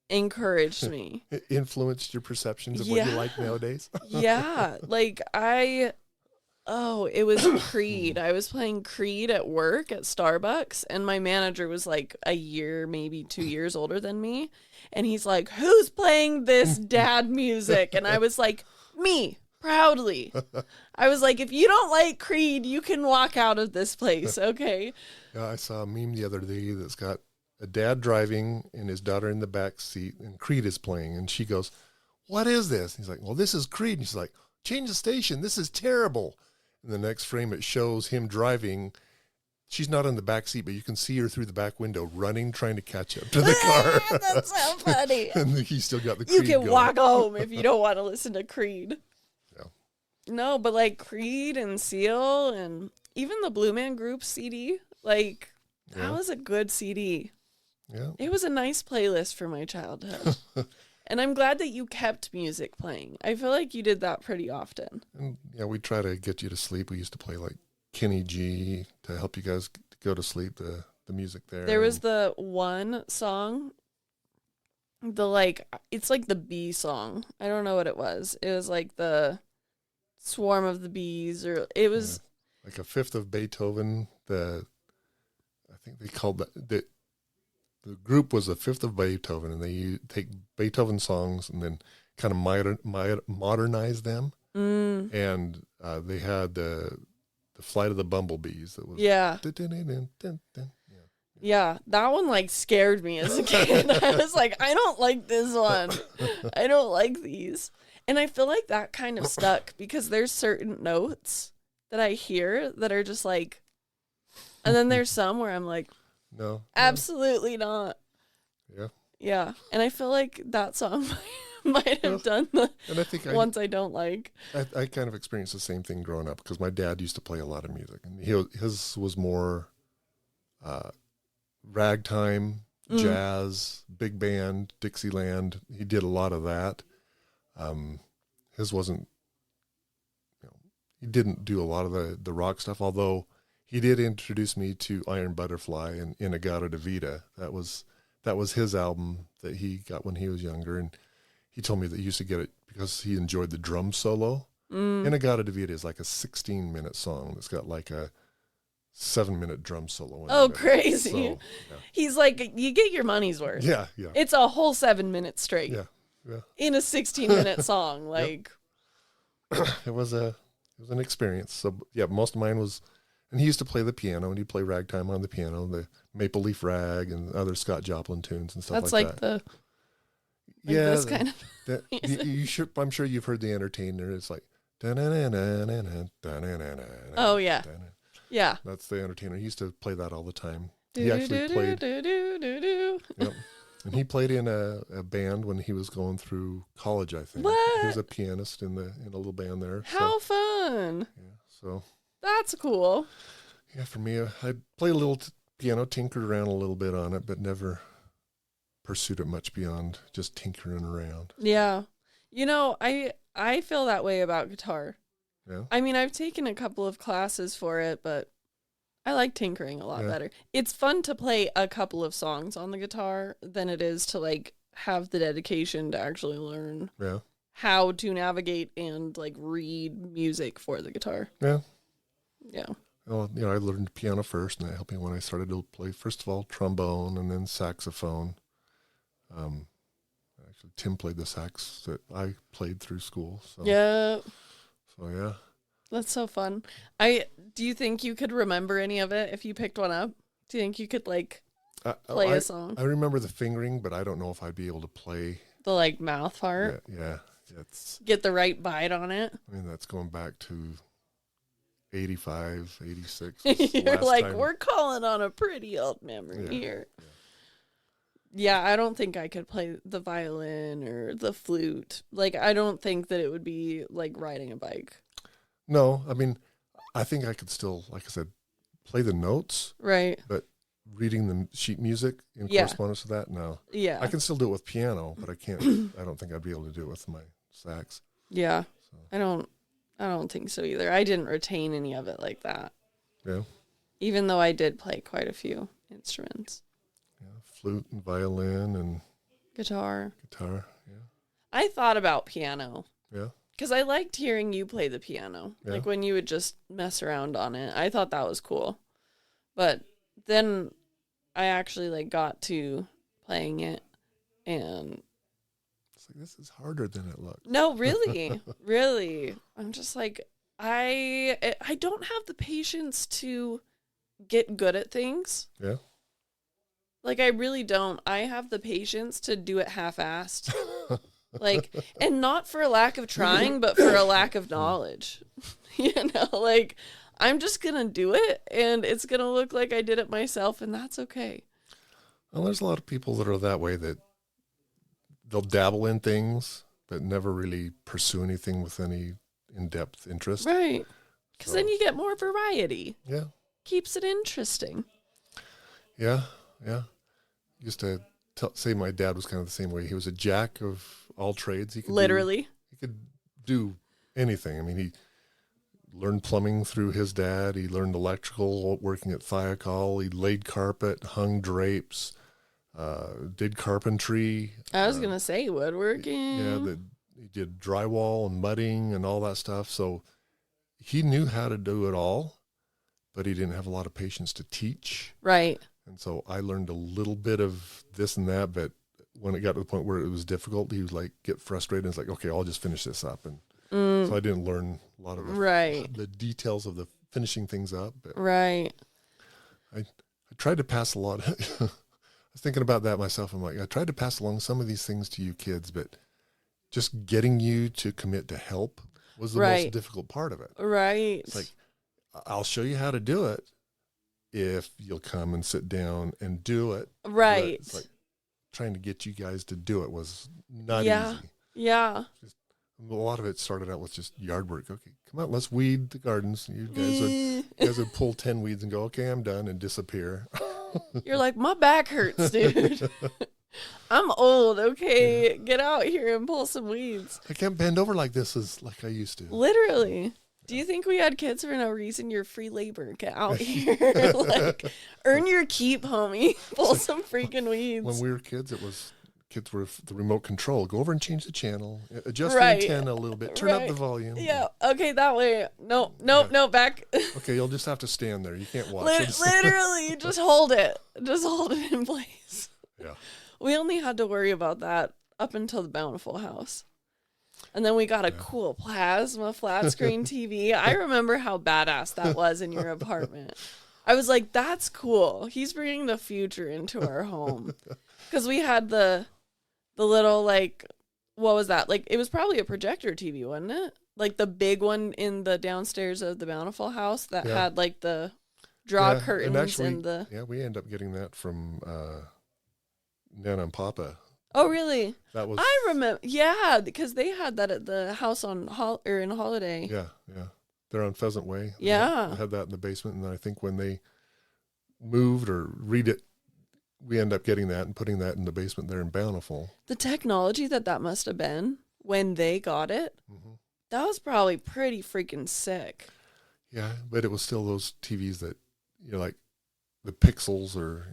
encouraged me. It influenced your perceptions of what you like nowadays? Yeah. Like it was Creed. I was playing Creed at work at Starbucks, and my manager was like a year, maybe 2 years older than me. And he's like, who's playing this dad music? And I was like, me. Proudly. I was like, if you don't like Creed, you can walk out of this place, okay? Yeah, I saw a meme the other day that's got a dad driving and his daughter in the back seat, and Creed is playing, and she goes, what is this? And he's like, well, this is Creed. And she's like, change the station. This is terrible. In the next frame, it shows him driving. She's not in the back seat, but you can see her through the back window running, trying to catch up to the car. That's so funny. And he's still got the Creed You can going. walk home if you don't want to listen to Creed. No, but like Creed and Seal and even the Blue Man Group CD, like that was a good CD. Yeah. It was a nice playlist for my childhood. And I'm glad that you kept music playing. I feel like you did that pretty often. And we try to get you to sleep. We used to play like Kenny G to help you guys go to sleep, the music there. There was the one song, it's like the bee song. I don't know what it was. It was like the Swarm of the Bees, or it was like a fifth of Beethoven. I think they called the group was a fifth of Beethoven, and they take Beethoven songs and then kind of modernize them. And they had the Flight of the Bumblebees. That was yeah, that one like scared me as a kid. I was like, I don't like this one. I don't like these. And I feel like that kind of stuck because there's certain notes that I hear that are just like, and then there's some where I'm like, no, absolutely not. Yeah. Yeah. And I feel like that song might have done the and I think ones I don't like. I kind of experienced the same thing growing up because my dad used to play a lot of music, and his was more ragtime, jazz, big band, Dixieland. He did a lot of that. His wasn't, he didn't do a lot of the rock stuff, although he did introduce me to Iron Butterfly and Inagata Vita. That was his album that he got when he was younger, and he told me that he used to get it because he enjoyed the drum solo. Inagata Vita is like a 16-minute song that's got like a 7-minute drum solo. Oh, crazy. So, he's like, you get your money's worth. Yeah. It's a whole 7 minutes straight. Yeah. In a 16-minute song. Like, It was an experience. So, most of mine was, and he used to play the piano, and he'd play ragtime on the piano, the Maple Leaf Rag and other Scott Joplin tunes and stuff like that. That's like Like yeah, this kind of you should. I'm sure you've heard the Entertainer. It's like, oh yeah, yeah. That's the Entertainer. He used to play that all the time. He actually played. Yep. And he played in a band when he was going through college, I think. What? He was a pianist in a little band there. How fun! Yeah, so that's cool. Yeah, for me, I played a little piano, tinkered around a little bit on it, but never pursued it much beyond just tinkering around. Yeah, I feel that way about guitar. Yeah. I mean, I've taken a couple of classes for it, but I like tinkering a lot better. It's fun to play a couple of songs on the guitar than it is to like have the dedication to actually learn how to navigate and like read music for the guitar. Yeah. Yeah. Well, I learned piano first, and that helped me when I started to play, first of all, trombone and then saxophone. Actually, Tim played the sax that I played through school. So. Yeah. So, yeah. That's so fun. Do you think you could remember any of it if you picked one up? Do you think you could like play a song? I remember the fingering, but I don't know if I'd be able to play the like mouth part. Yeah. Get the right bite on it. I mean, that's going back to 85, 86. You're like, we're calling on a pretty old memory here. Yeah, I don't think I could play the violin or the flute. Like, I don't think that it would be like riding a bike. No, I mean, I think I could still, like I said, play the notes. Right. But reading the sheet music in correspondence to that, no. Yeah. I can still do it with piano, but I can't, I don't think I'd be able to do it with my sax. Yeah. So. I don't think so either. I didn't retain any of it like that. Yeah. Even though I did play quite a few instruments. Yeah, flute and violin and guitar. Yeah. I thought about piano. Yeah. Because I liked hearing you play the piano. Yeah. Like when you would just mess around on it. I thought that was cool. But then I actually like got to playing it and it's like, this is harder than it looks. No, really. Really. I'm just like, I don't have the patience to get good at things. Yeah. Like I really don't. I have the patience to do it half-assed. Like, and not for a lack of trying, but for a lack of knowledge. Like I'm just going to do it and it's going to look like I did it myself and that's okay. Well, there's a lot of people that are that way, that they'll dabble in things, but never really pursue anything with any in-depth interest. Right. Because then you get more variety. Yeah. Keeps it interesting. Yeah. Yeah. Used to say my dad was kind of the same way. He was a jack of all trades. He could literally. He could do anything. I mean, he learned plumbing through his dad. He learned electrical working at Thiokol. He laid carpet, hung drapes, did carpentry. I was going to say woodworking. Yeah, he did drywall and mudding and all that stuff. So he knew how to do it all, but he didn't have a lot of patience to teach. Right. And so I learned a little bit of this and that, but when it got to the point where it was difficult, he would like get frustrated and it's like, okay, I'll just finish this up. And so I didn't learn a lot of the details of the finishing things up. But I tried to pass a lot. I was thinking about that myself. I'm like, I tried to pass along some of these things to you kids, but just getting you to commit to help was the most difficult part of it. Right. It's like, I'll show you how to do it if you'll come and sit down and do it. Right. But it's like trying to get you guys to do it was not easy. Yeah. A lot of it started out with just yard work. Okay, come on, let's weed the gardens. You guys would pull 10 weeds and go, okay, I'm done, and disappear. You're like, my back hurts, dude. I'm old, okay? Yeah. Get out here and pull some weeds. I can't bend over like this as like I used to. Literally. Yeah. Do you think we had kids for no reason? You're free labor. Get out here. Like, earn your keep, homie. Pull some freaking weeds. When we were kids, kids were the remote control. Go over and change the channel. Adjust the antenna a little bit. Turn up the volume. Yeah. Okay, that way. No, back. Okay, you'll just have to stand there. You can't watch. Literally, just hold it. Just hold it in place. Yeah. We only had to worry about that up until the Bountiful house. And then we got a cool plasma flat screen TV. I remember how badass that was in your apartment. I was like, that's cool. He's bringing the future into our home. Because we had the The little, like, what was that? Like, it was probably a projector TV, wasn't it? Like the big one in the downstairs of the Bountiful house that had like the draw curtains and, actually, the. Yeah, we end up getting that from Nana and Papa. Oh, really? That was. I remember. Yeah, because they had that at the house on in Holiday. Yeah, yeah. They're on Pheasant Way. Yeah. They had that in the basement, and I think when they moved or read it, we end up getting that and putting that in the basement there in Bountiful. The technology that must have been when they got it, that was probably pretty freaking sick. Yeah, but it was still those TVs that, like the pixels are,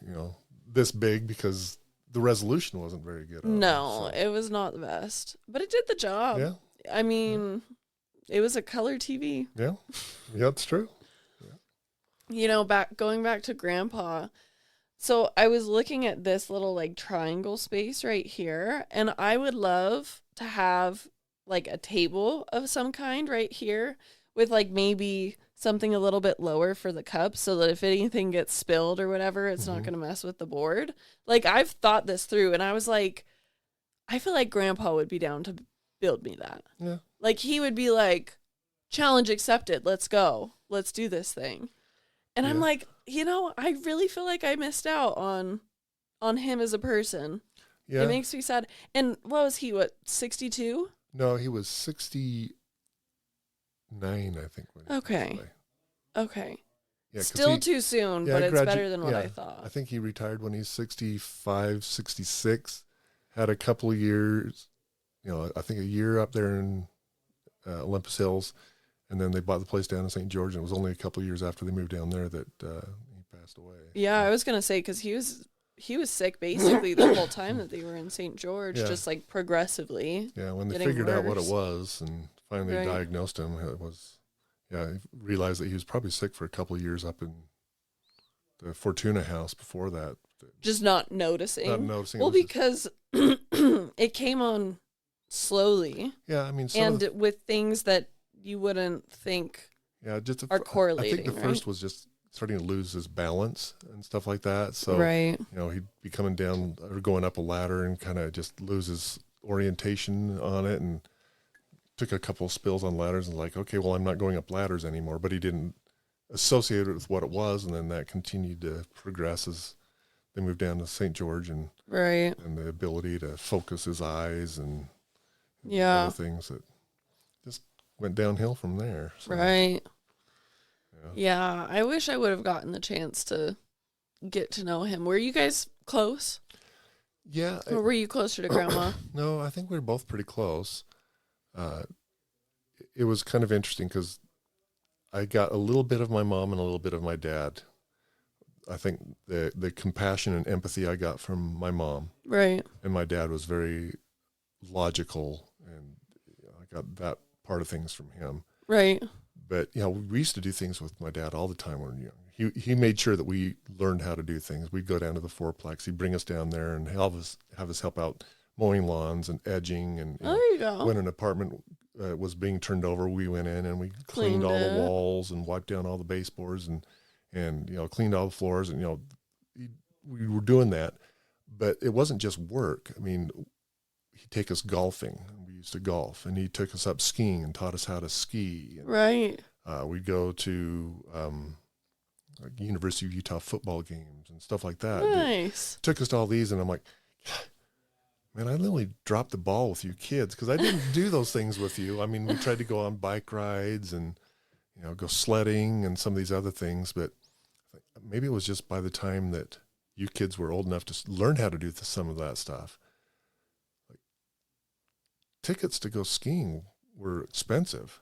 this big because the resolution wasn't very good. No, it was not the best, but it did the job. Yeah. I mean, it was a color TV. Yeah. Yeah, it's true. Yeah. Going back to Grandpa. So I was looking at this little like triangle space right here, and I would love to have like a table of some kind right here with like maybe something a little bit lower for the cups so that if anything gets spilled or whatever, it's not going to mess with the board. Like I've thought this through, and I was like, I feel like Grandpa would be down to build me that. Yeah. Like he would be like, challenge accepted. Let's go. Let's do this thing. And I'm like, I really feel like I missed out on him as a person. Yeah. It makes me sad. And what was he, 62? No, he was 69, I think. Okay. Yeah, still too soon, but it's better than what I thought. I think he retired when he's 65, 66. Had a couple of years, I think a year up there in Olympus Hills. And then they bought the place down in St. George, and it was only a couple of years after they moved down there that he passed away. Yeah, I was going to say, because he was sick basically the whole time that they were in St. George, just like progressively. Yeah, when they figured out what it was and finally diagnosed him, it was, I realized that he was probably sick for a couple of years up in the Fortuna house before that. Just not noticing. Well, because it came on slowly. Yeah, I mean, and with things that you wouldn't think are correlating. I think the first was just starting to lose his balance and stuff like that. So, he'd be coming down or going up a ladder and kind of just lose his orientation on it, and took a couple of spills on ladders and like, okay, well, I'm not going up ladders anymore. But he didn't associate it with what it was, and then that continued to progress as they moved down to St. George and the ability to focus his eyes and other things that just went downhill from there. So, right. Yeah, I wish I would have gotten the chance to get to know him. Were you guys close? Yeah. Or were you closer to Grandma? No, I think we were both pretty close. It was kind of interesting because I got a little bit of my mom and a little bit of my dad. I think the compassion and empathy I got from my mom. Right. And my dad was very logical, and I got that part of things from him. Right. But, we used to do things with my dad all the time when we were young. He made sure that we learned how to do things. We'd go down to the fourplex. He'd bring us down there and have us help out mowing lawns and edging. And there you go. When an apartment was being turned over, we went in and we cleaned all the walls and wiped down all the baseboards and cleaned all the floors. And, we were doing that. But it wasn't just work. I mean, he'd take us golfing. We used to golf, and he took us up skiing and taught us how to ski. And, right. We'd go to like University of Utah football games and stuff like that. Nice. Took us to all these, and I'm like, man, I literally dropped the ball with you kids because I didn't do those things with you. I mean, we tried to go on bike rides and go sledding and some of these other things, but maybe it was just by the time that you kids were old enough to learn how to do some of that stuff. Tickets to go skiing were expensive.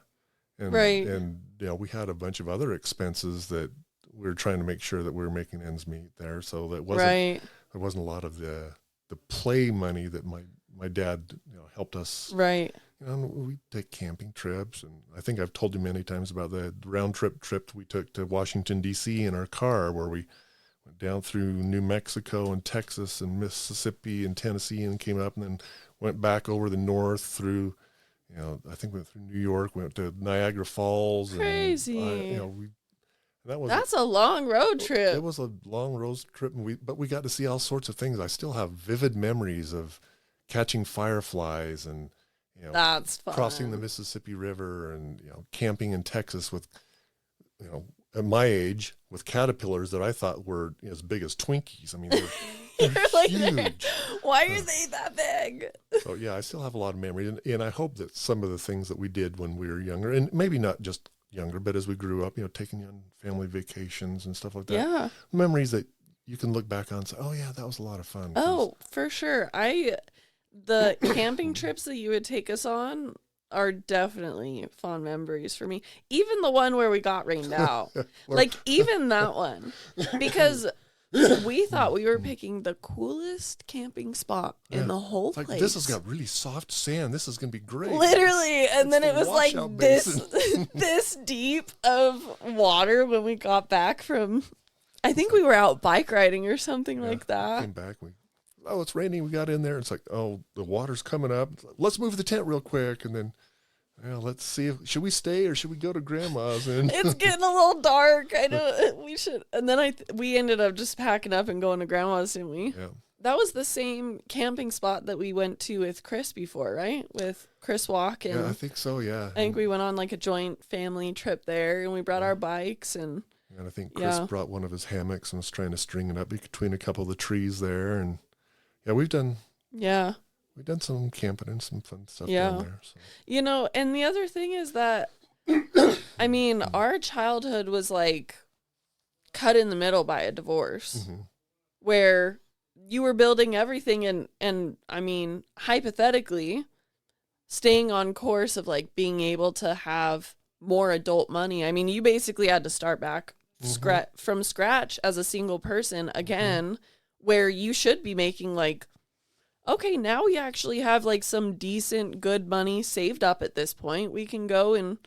And, right. And, we had a bunch of other expenses that we were trying to make sure that we were making ends meet there. So that there wasn't a lot of the play money that my dad, helped us. Right. We take camping trips. And I think I've told you many times about the round trip we took to Washington, D.C. in our car, where we went down through New Mexico and Texas and Mississippi and Tennessee and came up and then went back over the north through, I think we went through New York, went to Niagara Falls. Crazy. And, that's a long road trip. It was a long road trip, but we got to see all sorts of things. I still have vivid memories of catching fireflies and, that's fun. Crossing the Mississippi River and, camping in Texas with, at my age with caterpillars that I thought were as big as Twinkies. I mean, they're like, huge. Why are they that big? So yeah, I still have a lot of memories. And I hope that some of the things that we did when we were younger, and maybe not just younger, but as we grew up, taking on family vacations and stuff like that. Yeah. Memories that you can look back on and say, oh yeah, that was a lot of fun. Oh, for sure. The camping trips that you would take us on are definitely fond memories for me. Even the one where we got rained out. Like, even that one. Because we thought we were picking the coolest camping spot in the whole place. Like, this has got really soft sand. This is going to be great. Literally. And then it was like this deep of water when we got back from, I think we were out bike riding or something like that. Came back, it's raining. We got in there. It's like, oh, the water's coming up. Let's move the tent real quick. And then, let's see should we stay or should we go to grandma's? And it's getting a little dark. I know we should. And then we ended up just packing up and going to grandma's, didn't we? Yeah. That was the same camping spot that we went to with Chris before, right? With Chris Walk. And yeah, I think so. Yeah. I think we went on like a joint family trip there and we brought our bikes and I think Chris brought one of his hammocks and was trying to string it up between a couple of the trees there. And yeah, we've done some camping and some fun stuff down there. So. And the other thing is that, I mean, our childhood was like cut in the middle by a divorce where you were building everything and I mean, hypothetically, staying on course of like being able to have more adult money. I mean, you basically had to start back from scratch as a single person again, where you should be making like, okay, now we actually have like some decent, good money saved up at this point. We can go and,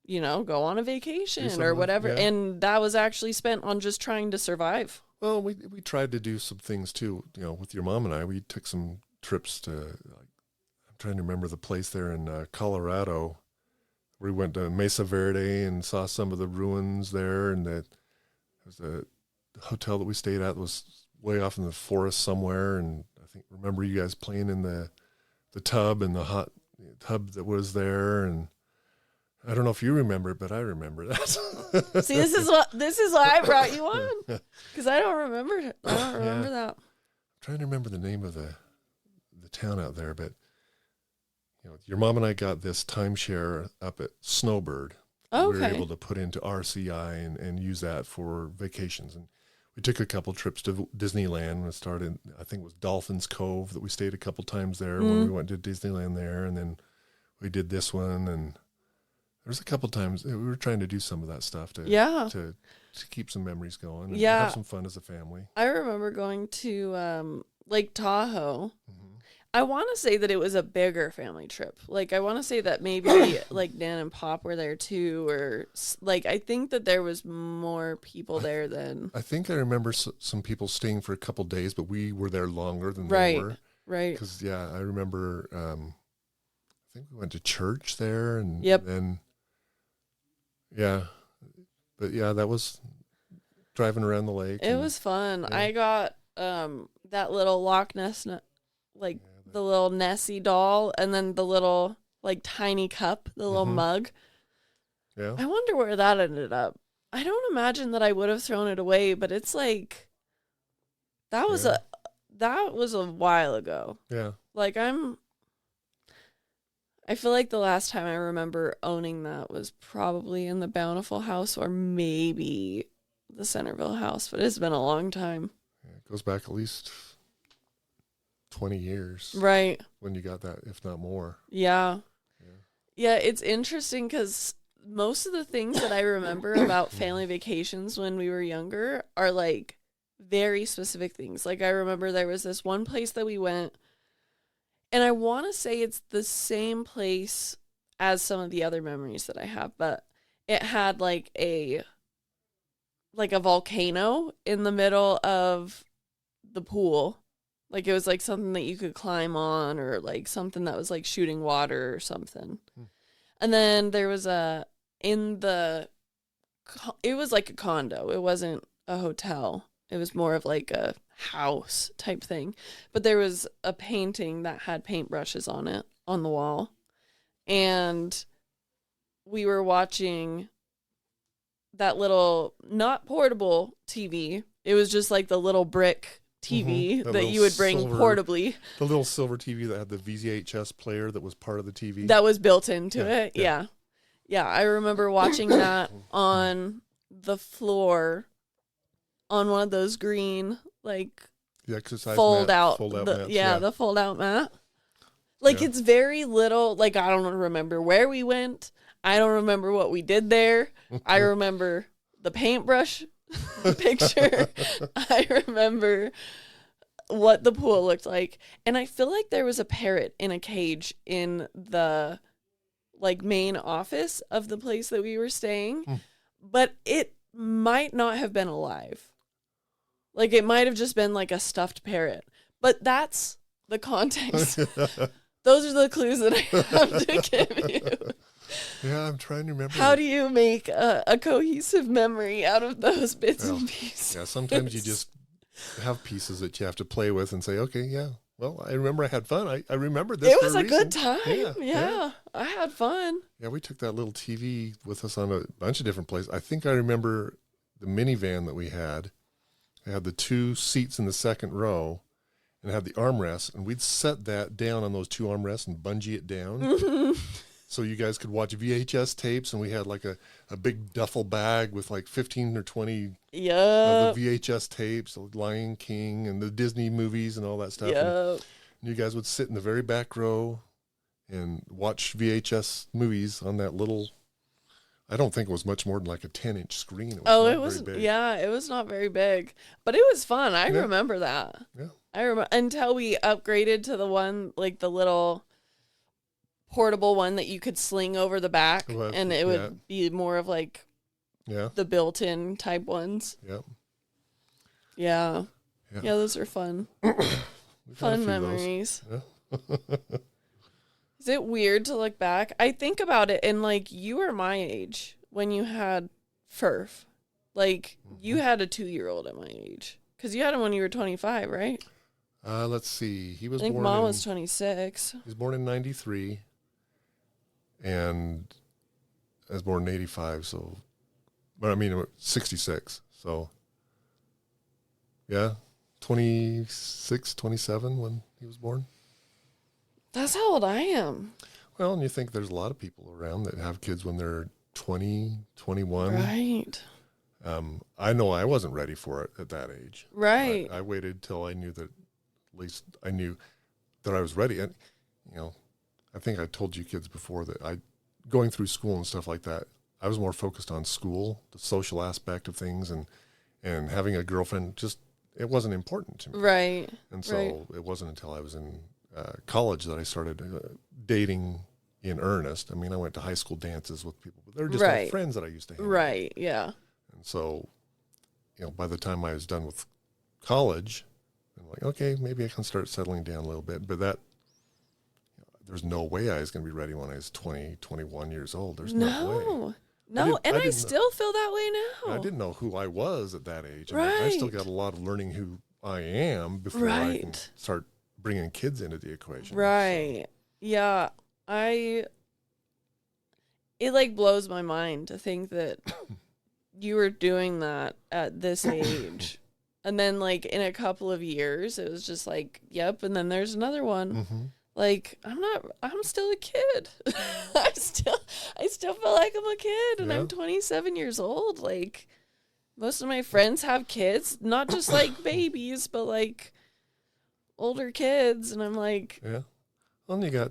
go on a vacation or whatever. Yeah. And that was actually spent on just trying to survive. Well, we tried to do some things too, with your mom and I. We took some trips to, I'm trying to remember the place there in Colorado. We went to Mesa Verde and saw some of the ruins there. And there was a hotel that we stayed at was way off in the forest somewhere. And remember you guys playing in the tub and the hot tub that was there, and I don't know if you remember it, but I remember that. See, this is why I brought you on, because I don't remember that. I'm trying to remember the name of the town out there, but your mom and I got this timeshare up at Snowbird. Okay. We were able to put into RCI and use that for vacations. And we took a couple trips to Disneyland. We started, I think it was Dolphins Cove that we stayed a couple times there when we went to Disneyland there. And then we did this one. And there was a couple times we were trying to do some of that stuff to keep some memories going and have some fun as a family. I remember going to Lake Tahoe. I want to say that it was a bigger family trip. Like, I want to say that maybe like Nan and Pop were there too, or like, I think that there was more people there than. I think I remember some people staying for a couple days, but we were there longer than they were. Right. Because I remember. I think we went to church there, and then. But that was driving around the lake. It was fun. Yeah. I got that little Loch Ness the little Nessie doll, and then the little like tiny cup, the little mug. Yeah. I wonder where that ended up. I don't imagine that I would have thrown it away, but it's like that was a while ago. Yeah. Like I feel like the last time I remember owning that was probably in the Bountiful house or maybe the Centerville house, but it's been a long time. Yeah, it goes back at least 20 years. Right. When you got that, if not more. Yeah. Yeah, it's interesting because most of the things that I remember about family vacations when we were younger are like very specific things. Like I remember there was this one place that we went, and I want to say it's the same place as some of the other memories that I have, but it had like a volcano in the middle of the pool. Like it was like something that you could climb on, or like something that was like shooting water or something. And then there was it was like a condo. It wasn't a hotel. It was more of like a house type thing. But there was a painting that had paintbrushes on it on the wall. And we were watching that little, not portable TV. It was just like the little brick TV that you would bring portably. The little silver TV that had the VHS player that was part of the TV. That was built into it. Yeah. Yeah, I remember watching that on the floor on one of those green, like, the exercise fold mat, out mats, the fold out mat. Like, it's very little. Like, I don't remember where we went. I don't remember what we did there. I remember the paintbrush picture. I remember what the pool looked like. And I feel like there was a parrot in a cage in the, like, main office of the place that we were staying. But it might not have been alive. Like, it might have just been, like, a stuffed parrot. But that's the context. Those are the clues that I have to give you. Yeah, I'm trying to remember. How do you make a cohesive memory out of those bits and pieces? Yeah, sometimes you just have pieces that you have to play with and say, okay, yeah, well, I remember I had fun. I remember this. It was a good time. Yeah, I had fun. Yeah, we took that little TV with us on a bunch of different places. I think I remember the minivan that we had. It had the 2 seats in the second row. And had the armrest, and we'd set that down on those 2 armrests and bungee it down. So you guys could watch VHS tapes, and we had like a big duffel bag with like 15 or 20 of the VHS tapes, the Lion King and the Disney movies and all that stuff. And you guys would sit in the very back row and watch VHS movies on that little, I don't think it was much more than like a 10-inch screen. It was very big. Yeah, it was not very big, but it was fun. I remember that. Yeah. I remember until we upgraded to the one, like the little portable one that you could sling over the back, and it would be more of like the built-in type ones. Yeah, those are fun. Fun memories. Yeah. Is it weird to look back? I think about it, and like you were my age when you had Furf. Like you had a 2-year-old at my age because you had him when you were 25, right? Let's see. He was. I think born Mom was 26. He was born in 93, and I was born in 85. So, but I mean 66. So, yeah, 26, 27 when he was born. That's how old I am. Well, and you think there's a lot of people around that have kids when they're 20, 21. Right. I know I wasn't ready for it at that age. Right. I waited till I knew that. At least I knew that I was ready. And, I think I told you kids before that going through school and stuff like that, I was more focused on school, the social aspect of things, and having a girlfriend, just, it wasn't important to me. Right. And so it wasn't until I was in college that I started dating in earnest. I mean, I went to high school dances with people, but they're just my friends that I used to hang with. Right, yeah. And so, by the time I was done with college, I'm like, okay, maybe I can start settling down a little bit. But there's no way I was going to be ready when I was 20, 21 years old. There's no way. No, I still feel that way now. I didn't know who I was at that age. Right. I still got a lot of learning who I am before I can start bringing kids into the equation. Right. So. Yeah. It like blows my mind to think that you were doing that at this age. And then, like, in a couple of years, it was just like, yep, and then there's another one. Mm-hmm. Like, I'm still a kid. I still feel like I'm a kid, and I'm 27 years old. Like, most of my friends have kids, not just, like, babies, but, like, older kids, and I'm like... Yeah. Well, you got...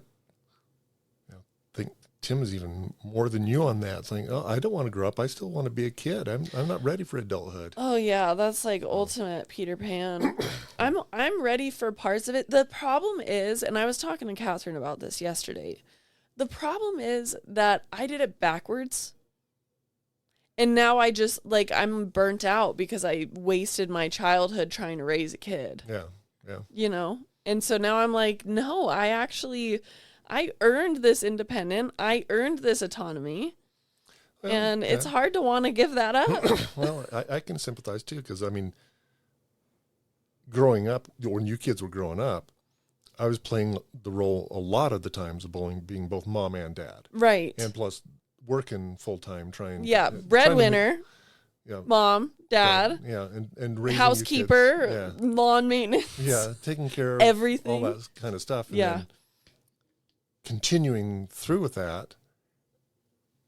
I think Tim is even more than you on that, saying, oh, I don't want to grow up. I still want to be a kid. I'm not ready for adulthood. Oh, yeah, that's like ultimate Peter Pan. I'm ready for parts of it. The problem is, and I was talking to Catherine about this yesterday, the problem is that I did it backwards. And now I just, like, I'm burnt out because I wasted my childhood trying to raise a kid. Yeah. And so now I'm like, no, I earned this independence. I earned this autonomy. Well, and it's hard to want to give that up. Well, I can sympathize too, because I mean, growing up, when you kids were growing up, I was playing the role a lot of the times of being both mom and dad. Right. And plus working full time, breadwinner, yeah, mom, dad, and raising housekeeper, lawn maintenance. Yeah, taking care of everything. All that kind of stuff. And then continuing through with that.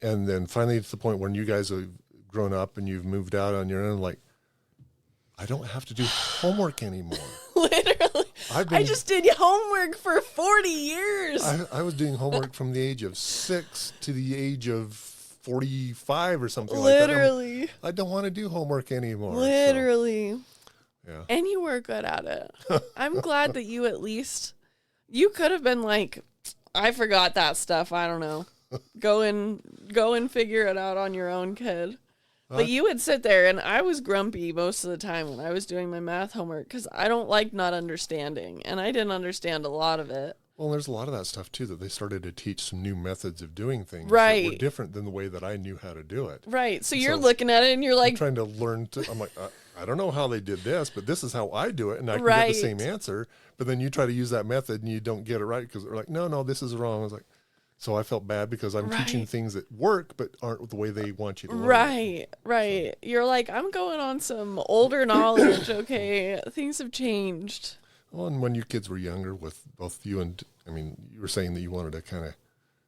And then finally to the point when you guys have grown up and you've moved out on your own, like, I don't have to do homework anymore. Literally. I just did homework for 40 years. I was doing homework from the age of 6 to the age of 45 or something Literally. like that. I don't want to do homework anymore. Literally. So, yeah. And you were good at it. I'm glad that you you could have been like, I forgot that stuff. I don't know. Go and figure it out on your own, kid. But you would sit there, and I was grumpy most of the time when I was doing my math homework because I don't like not understanding, and I didn't understand a lot of it. Well, there's a lot of that stuff, too, that they started to teach some new methods of doing things that were different than the way that I knew how to do it. Right. So you're looking at it, and you're like... I'm trying to learn I'm like, I don't know how they did this, but this is how I do it, and I can get the same answer. But then you try to use that method, and you don't get it right because they're like, no, this is wrong. I was like... So I felt bad because I'm teaching things that work but aren't the way they want you to learn. Right. So. You're like, I'm going on some older knowledge, okay? Things have changed. Well, and when you kids were younger with both you and, you were saying that you wanted to kind of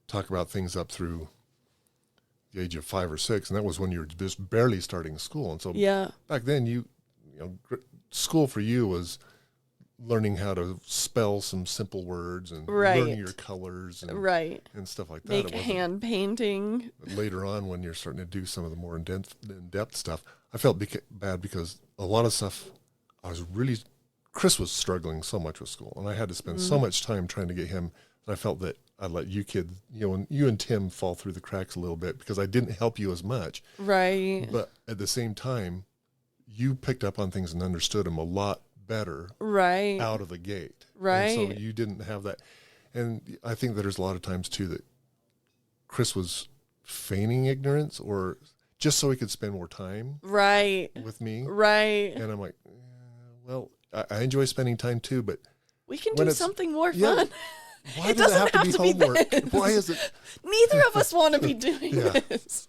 talk about things up through the age of 5 or 6, and that was when you were just barely starting school. And so back then, school for you was learning how to spell some simple words and learning your colors and stuff like that. Make hand painting. Later on, when you're starting to do some of the more in-depth stuff, I felt bad because a lot of stuff Chris was struggling so much with school, and I had to spend so much time trying to get him, and I felt that I let you kids, and you and Tim fall through the cracks a little bit because I didn't help you as much. Right. But at the same time, you picked up on things and understood them a lot better out of the gate. And so you didn't have that. And I think that there's a lot of times too that Chris was feigning ignorance or just so he could spend more time with me. Right. And I'm like, well, I enjoy spending time too, but we can do something more fun. Why does it have to be homework? Why is it? Neither of us want to be doing this.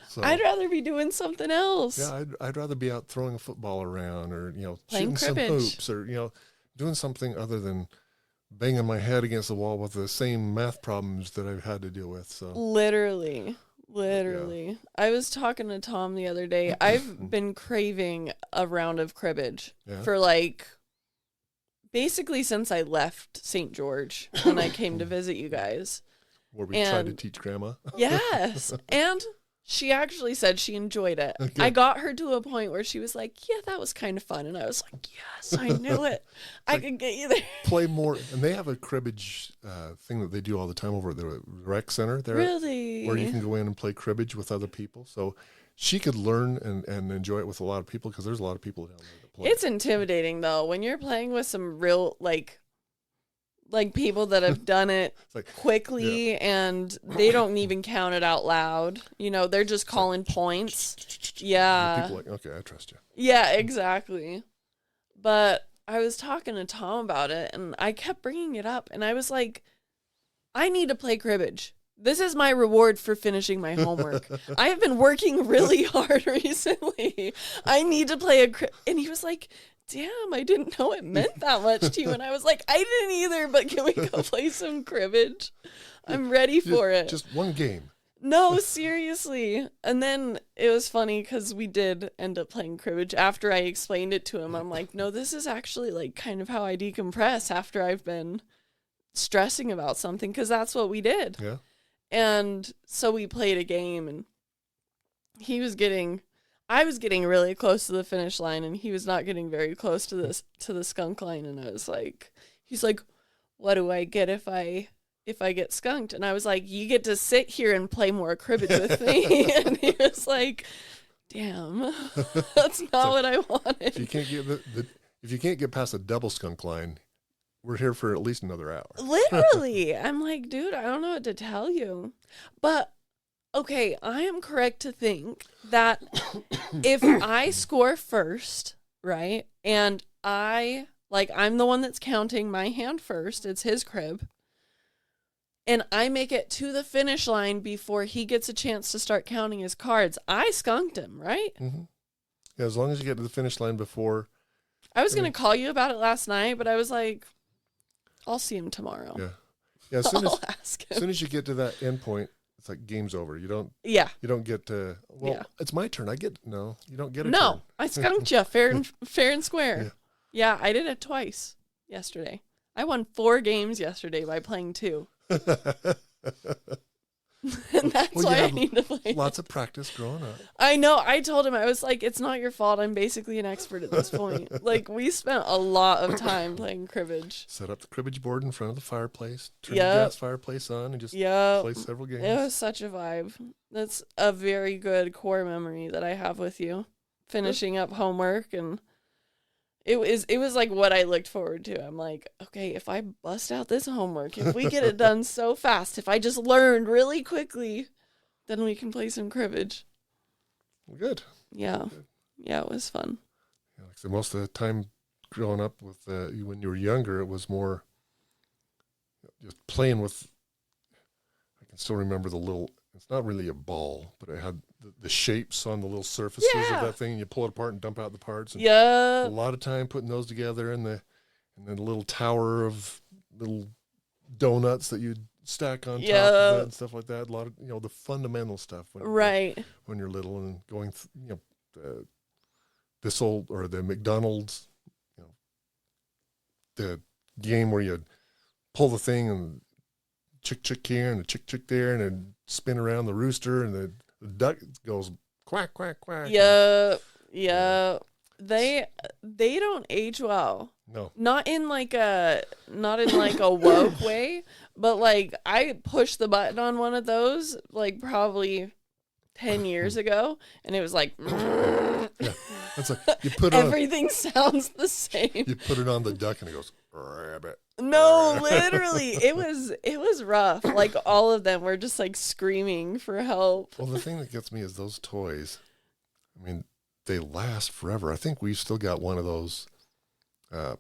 So, I'd rather be doing something else. Yeah, I'd rather be out throwing a football around or, playing shooting cribbage. Some hoops or, doing something other than banging my head against the wall with the same math problems that I've had to deal with. So Literally. Yeah. I was talking to Tom the other day. I've been craving a round of cribbage for basically since I left St. George when I came to visit you guys. Where we tried to teach Grandma. Yes. And she actually said she enjoyed it. Okay. I got her to a point where she was like, yeah, that was kind of fun. And I was like, yes, I knew it. I could get you there. Play more. And they have a cribbage thing that they do all the time over at the rec center there. Really? Where you can go in and play cribbage with other people. So she could learn and enjoy it with a lot of people because there's a lot of people down there that play. It's intimidating, though, when you're playing with some real, like people that have done it quickly and they don't even count it out loud. They're just calling points. Yeah. People are like, okay, I trust you. Yeah, exactly. But I was talking to Tom about it and I kept bringing it up and I was like, I need to play cribbage. This is my reward for finishing my homework. I have been working really hard recently. I need to play and he was like, damn, I didn't know it meant that much to you. And I was like, I didn't either, but can we go play some cribbage? I'm ready for it. Just one game. No, seriously. And then it was funny because we did end up playing cribbage after I explained it to him. I'm like, no, this is actually kind of how I decompress after I've been stressing about something because that's what we did. Yeah. And so we played a game and I was getting really close to the finish line and he was not getting very close to the skunk line. And I was like, he's like, what do I get if I get skunked? And I was like, you get to sit here and play more cribbage with me. And he was like, damn, that's not what I wanted. If you can't get past a double skunk line, we're here for at least another hour. Literally. I'm like, dude, I don't know what to tell you. But okay, I am correct to think that if I score first, right, and I'm the one that's counting my hand first. It's his crib. And I make it to the finish line before he gets a chance to start counting his cards. I skunked him, right? Mm-hmm. Yeah, as long as you get to the finish line before. I was going to call you about it last night, but I was like, I'll see him tomorrow. Yeah. Yeah, as soon as you get to that end point, it's like game's over. You don't get to, it's my turn. You don't get a turn. No, I skunked you fair and square. Yeah, I did it twice yesterday. I won 4 games yesterday by playing 2. And that's why I need to play. Lots of practice growing up. I know. I told him, I was like, it's not your fault. I'm basically an expert at this point. Like, we spent a lot of time playing cribbage. Set up the cribbage board in front of the fireplace, turn the gas fireplace on, and just play several games. It was such a vibe. That's a very good core memory that I have with you. Finishing up homework, and it was like what I looked forward to. I'm like, okay, if I bust out this homework, if we get it done so fast, if I just learned really quickly, then we can play some cribbage. Well, good. Yeah. Good. Yeah, it was fun. Yeah, like I said, most of the time growing up with when you were younger, it was more just playing with. I can still remember the little. It's not really a ball, but it had the shapes on the little surfaces of that thing. And you pull it apart and dump out the parts. And a lot of time putting those together, and the little tower of little donuts that you'd stack on top of it and stuff like that. A lot of the fundamental stuff when you're little and going the McDonald's, the game where you pull the thing and chick here and a chick there, and then spin around the rooster, and the duck goes quack quack quack. Yeah. They don't age well. No. Not in like a woke way, but like I pushed the button on one of those like probably 10 years ago, and it was like yeah. It's like you put everything sounds the same. You put it on the duck and it goes rabbit. No, literally, it was rough. Like all of them were just like screaming for help. Well, the thing that gets me is those toys. I mean, they last forever. I think we've still got one of those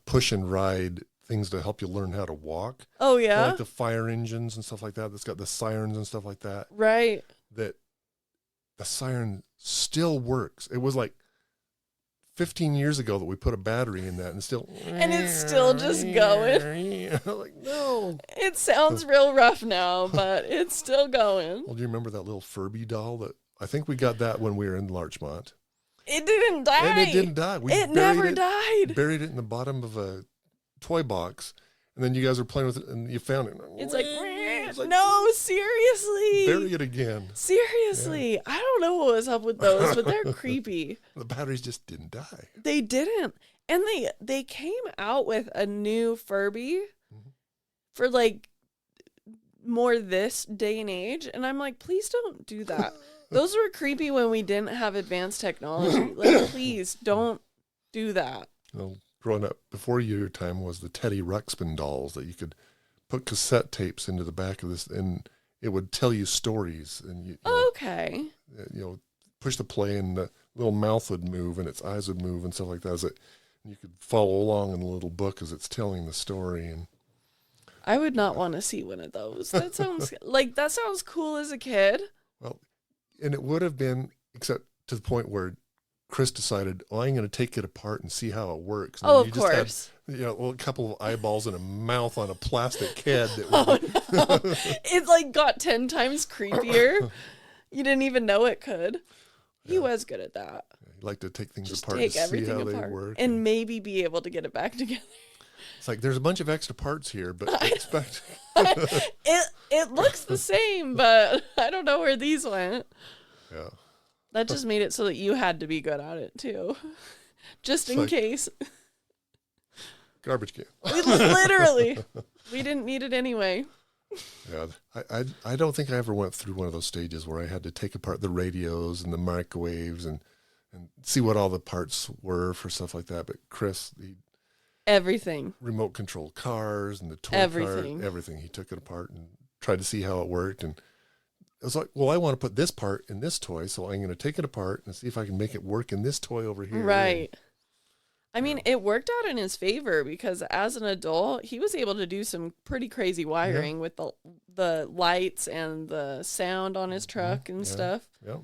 push and ride things to help you learn how to walk. Oh yeah, like the fire engines and stuff like that. That's got the sirens and stuff like that. Right. That the siren still works. It was like 15 years ago that we put a battery in that, and it's still just going. Like, no. It sounds real rough now, but it's still going. Well, do you remember that little Furby doll that I think we got that when we were in Larchmont? It didn't die. And it didn't die. It never died. Buried it in the bottom of a toy box, and then you guys were playing with it, and you found it. It's like no, seriously. Bury it again. Seriously. Yeah. I don't know what was up with those, but they're creepy. The batteries just didn't die. They didn't. And they came out with a new Furby for like more this day and age, and I'm like, please don't do that. Those were creepy when we didn't have advanced technology. Like, please don't do that. Growing up before your time was the Teddy Ruxpin dolls that you could put cassette tapes into the back of this, and it would tell you stories. And okay, push the play, and the little mouth would move, and its eyes would move, and stuff like that. You could follow along in the little book as it's telling the story. And I would not want to see one of those. That sounds cool as a kid. Well, and it would have been, except to the point where Chris decided, I'm going to take it apart and see how it works. And of course. Just had, a couple of eyeballs and a mouth on a plastic head. No. It like got 10 times creepier. You didn't even know it could. He was good at that. He liked to take things apart and see how they work. And maybe be able to get it back together. It's like, there's a bunch of extra parts here, but expect... it looks the same, but I don't know where these went. Yeah. That just made it so that you had to be good at it, too. Just in case. Garbage can. Literally. We didn't need it anyway. Yeah. I don't think I ever went through one of those stages where I had to take apart the radios and the microwaves and see what all the parts were for stuff like that. But Chris, everything. Remote control cars and the toy everything. Car, everything. He took it apart and tried to see how it worked. And I was like, well, I want to put this part in this toy, so I'm going to take it apart and see if I can make it work in this toy over here. Right. I mean, it worked out in his favor because as an adult, he was able to do some pretty crazy wiring with the lights and the sound on his truck and stuff. Yeah.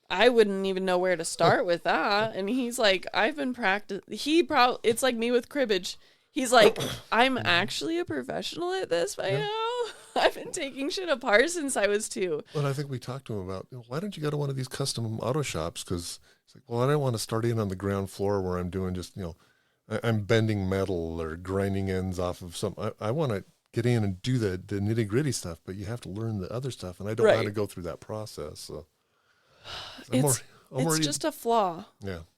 I wouldn't even know where to start with that. And he's like, I've been it's like me with cribbage. He's like, I'm actually a professional at this by now. I've been taking shit apart since I was 2. Well, I think we talked to him about, why don't you go to one of these custom auto shops? Because it's like, well, I don't want to start in on the ground floor where I'm doing just, I'm bending metal or grinding ends off of something. I want to get in and do the nitty gritty stuff, but you have to learn the other stuff. And I don't know how to go through that process. So it's just a flaw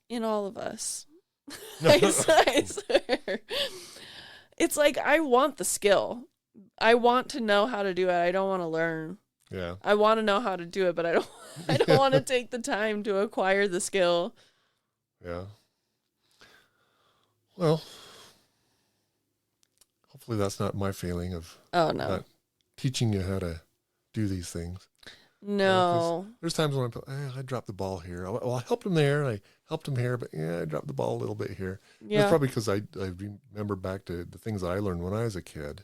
in all of us. I swear. It's like, I want the skill. I want to know how to do it. I don't want to learn. Yeah. I want to know how to do it, but I don't want to take the time to acquire the skill. Yeah. Well, hopefully that's not my feeling of not teaching you how to do these things. No. There's times when I dropped the ball here. Well, I helped him there, and I helped him here, but I dropped the ball a little bit here. Yeah. It's probably because I remember back to the things that I learned when I was a kid.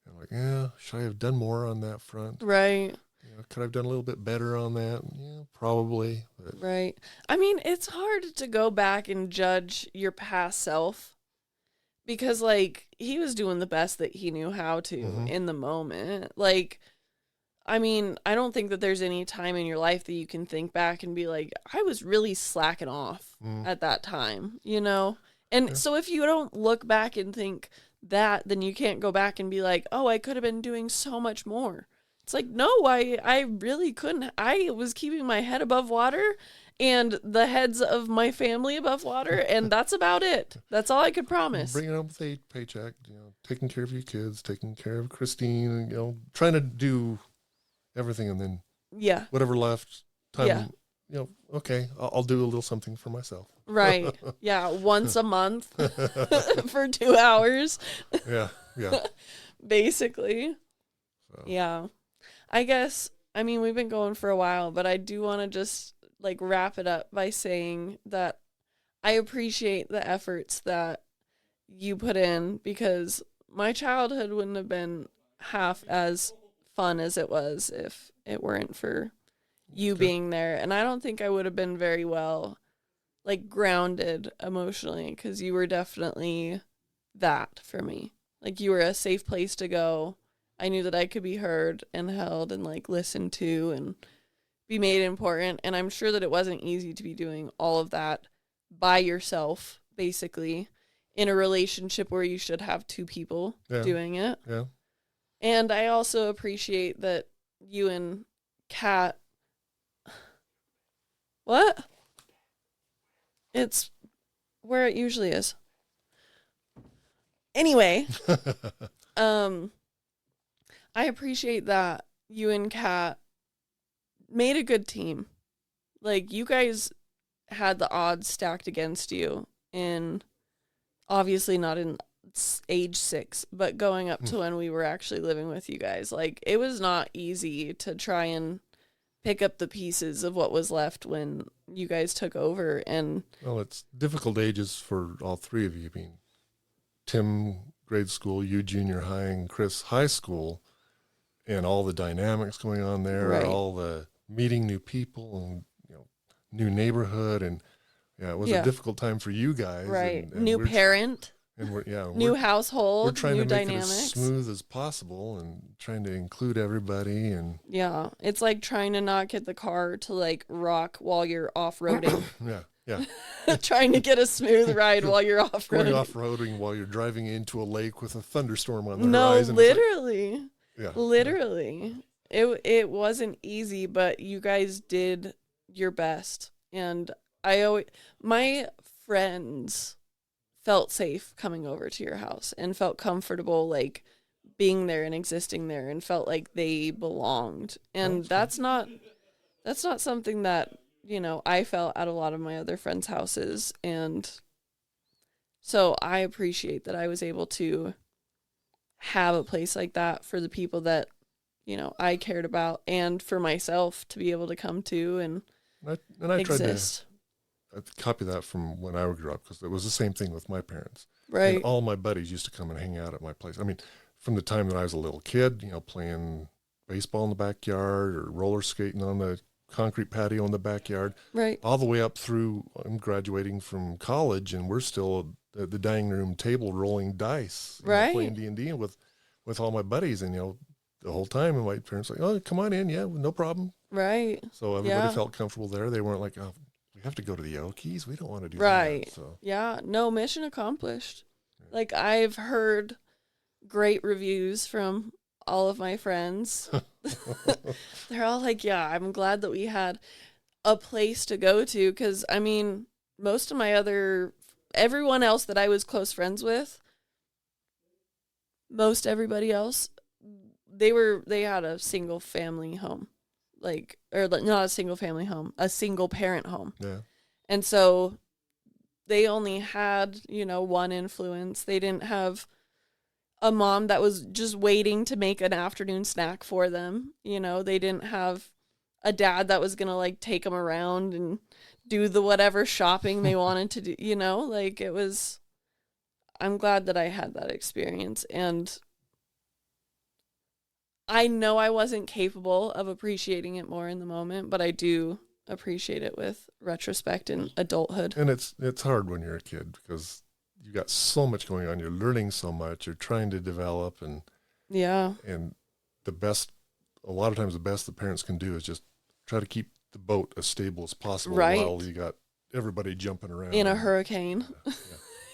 I'm like, should I have done more on that front? Right. Could I have done a little bit better on that? Yeah, probably. But. Right. I mean, it's hard to go back and judge your past self because, like, he was doing the best that he knew how to in the moment. Like, I mean, I don't think that there's any time in your life that you can think back and be like, I was really slacking off at that time, And so if you don't look back and think that, then you can't go back and be like, oh, I could have been doing so much more. It's like, no, I really couldn't. I was keeping my head above water and the heads of my family above water, and that's about it. That's all I could promise. Bringing up with a paycheck, taking care of your kids, taking care of Christine, trying to do everything, and then whatever left time, okay, I'll do a little something for myself. Right. Yeah, once a month for 2 hours. Yeah. Basically. So. Yeah. I guess, I mean, we've been going for a while, but I do want to just wrap it up by saying that I appreciate the efforts that you put in because my childhood wouldn't have been half as fun as it was if it weren't for you being there. And I don't think I would have been very well grounded emotionally because you were definitely that for me. You were a safe place to go. I knew that I could be heard and held and listened to and be made important. And I'm sure that it wasn't easy to be doing all of that by yourself, basically, in a relationship where you should have 2 people doing it. Yeah. And I also appreciate that you and Kat. What? It's where it usually is. Anyway, I appreciate that you and Kat made a good team. You guys had the odds stacked against you in, obviously not in age 6, but going up to when we were actually living with you guys. It was not easy to try and pick up the pieces of what was left when you guys took over. And well, it's difficult ages for all 3 of you. I mean, Tim grade school, you junior high, and Chris high school, and all the dynamics going on there, all the meeting new people and new neighborhood, and it was a difficult time for you guys. Right, and new parent. And new household, we're trying new to make dynamics. It as smooth as possible and trying to include everybody. And it's like trying to not get the car to rock while you're off-roading. Yeah. Trying to get a smooth ride while you're off-roading. Going off-roading while you're driving into a lake with a thunderstorm on the horizon. No, literally. Literally. It wasn't easy, but you guys did your best. And my friends felt safe coming over to your house and felt comfortable being there and existing there and felt like they belonged. And that's not something that, I felt at a lot of my other friends' houses. And so I appreciate that I was able to have a place like that for the people that, I cared about and for myself to be able to come to and I exist. copy that from when I grew up, because it was the same thing with my parents. Right. And all my buddies used to come and hang out at my place. I mean, from the time that I was a little kid, playing baseball in the backyard or roller skating on the concrete patio in the backyard, right, all the way up through I'm graduating from college, and we're still at the dining room table rolling dice, right, playing D&D with all my buddies, and the whole time, and my parents like, oh, come on in, yeah, no problem. Right. So everybody felt comfortable there. They weren't like, oh, we have to go to the Okies. We don't want to do right. that. So yeah, no, mission accomplished. Yeah. Like, I've heard great reviews from all of my friends. They're all like, yeah, I'm glad that we had a place to go to, because I mean, most of everyone else that I was close friends with, most everybody else, they had a single family home, or not a single family home, a single parent home. Yeah. And so they only had, one influence. They didn't have a mom that was just waiting to make an afternoon snack for them. They didn't have a dad that was going to take them around and do the whatever shopping they wanted to do, it was, I'm glad that I had that experience. And I know I wasn't capable of appreciating it more in the moment, but I do appreciate it with retrospect and adulthood. And it's hard when you're a kid, because you got so much going on. You're learning so much. You're trying to develop, and a lot of times the best the parents can do is just try to keep the boat as stable as possible, right, while you got everybody jumping around in a hurricane.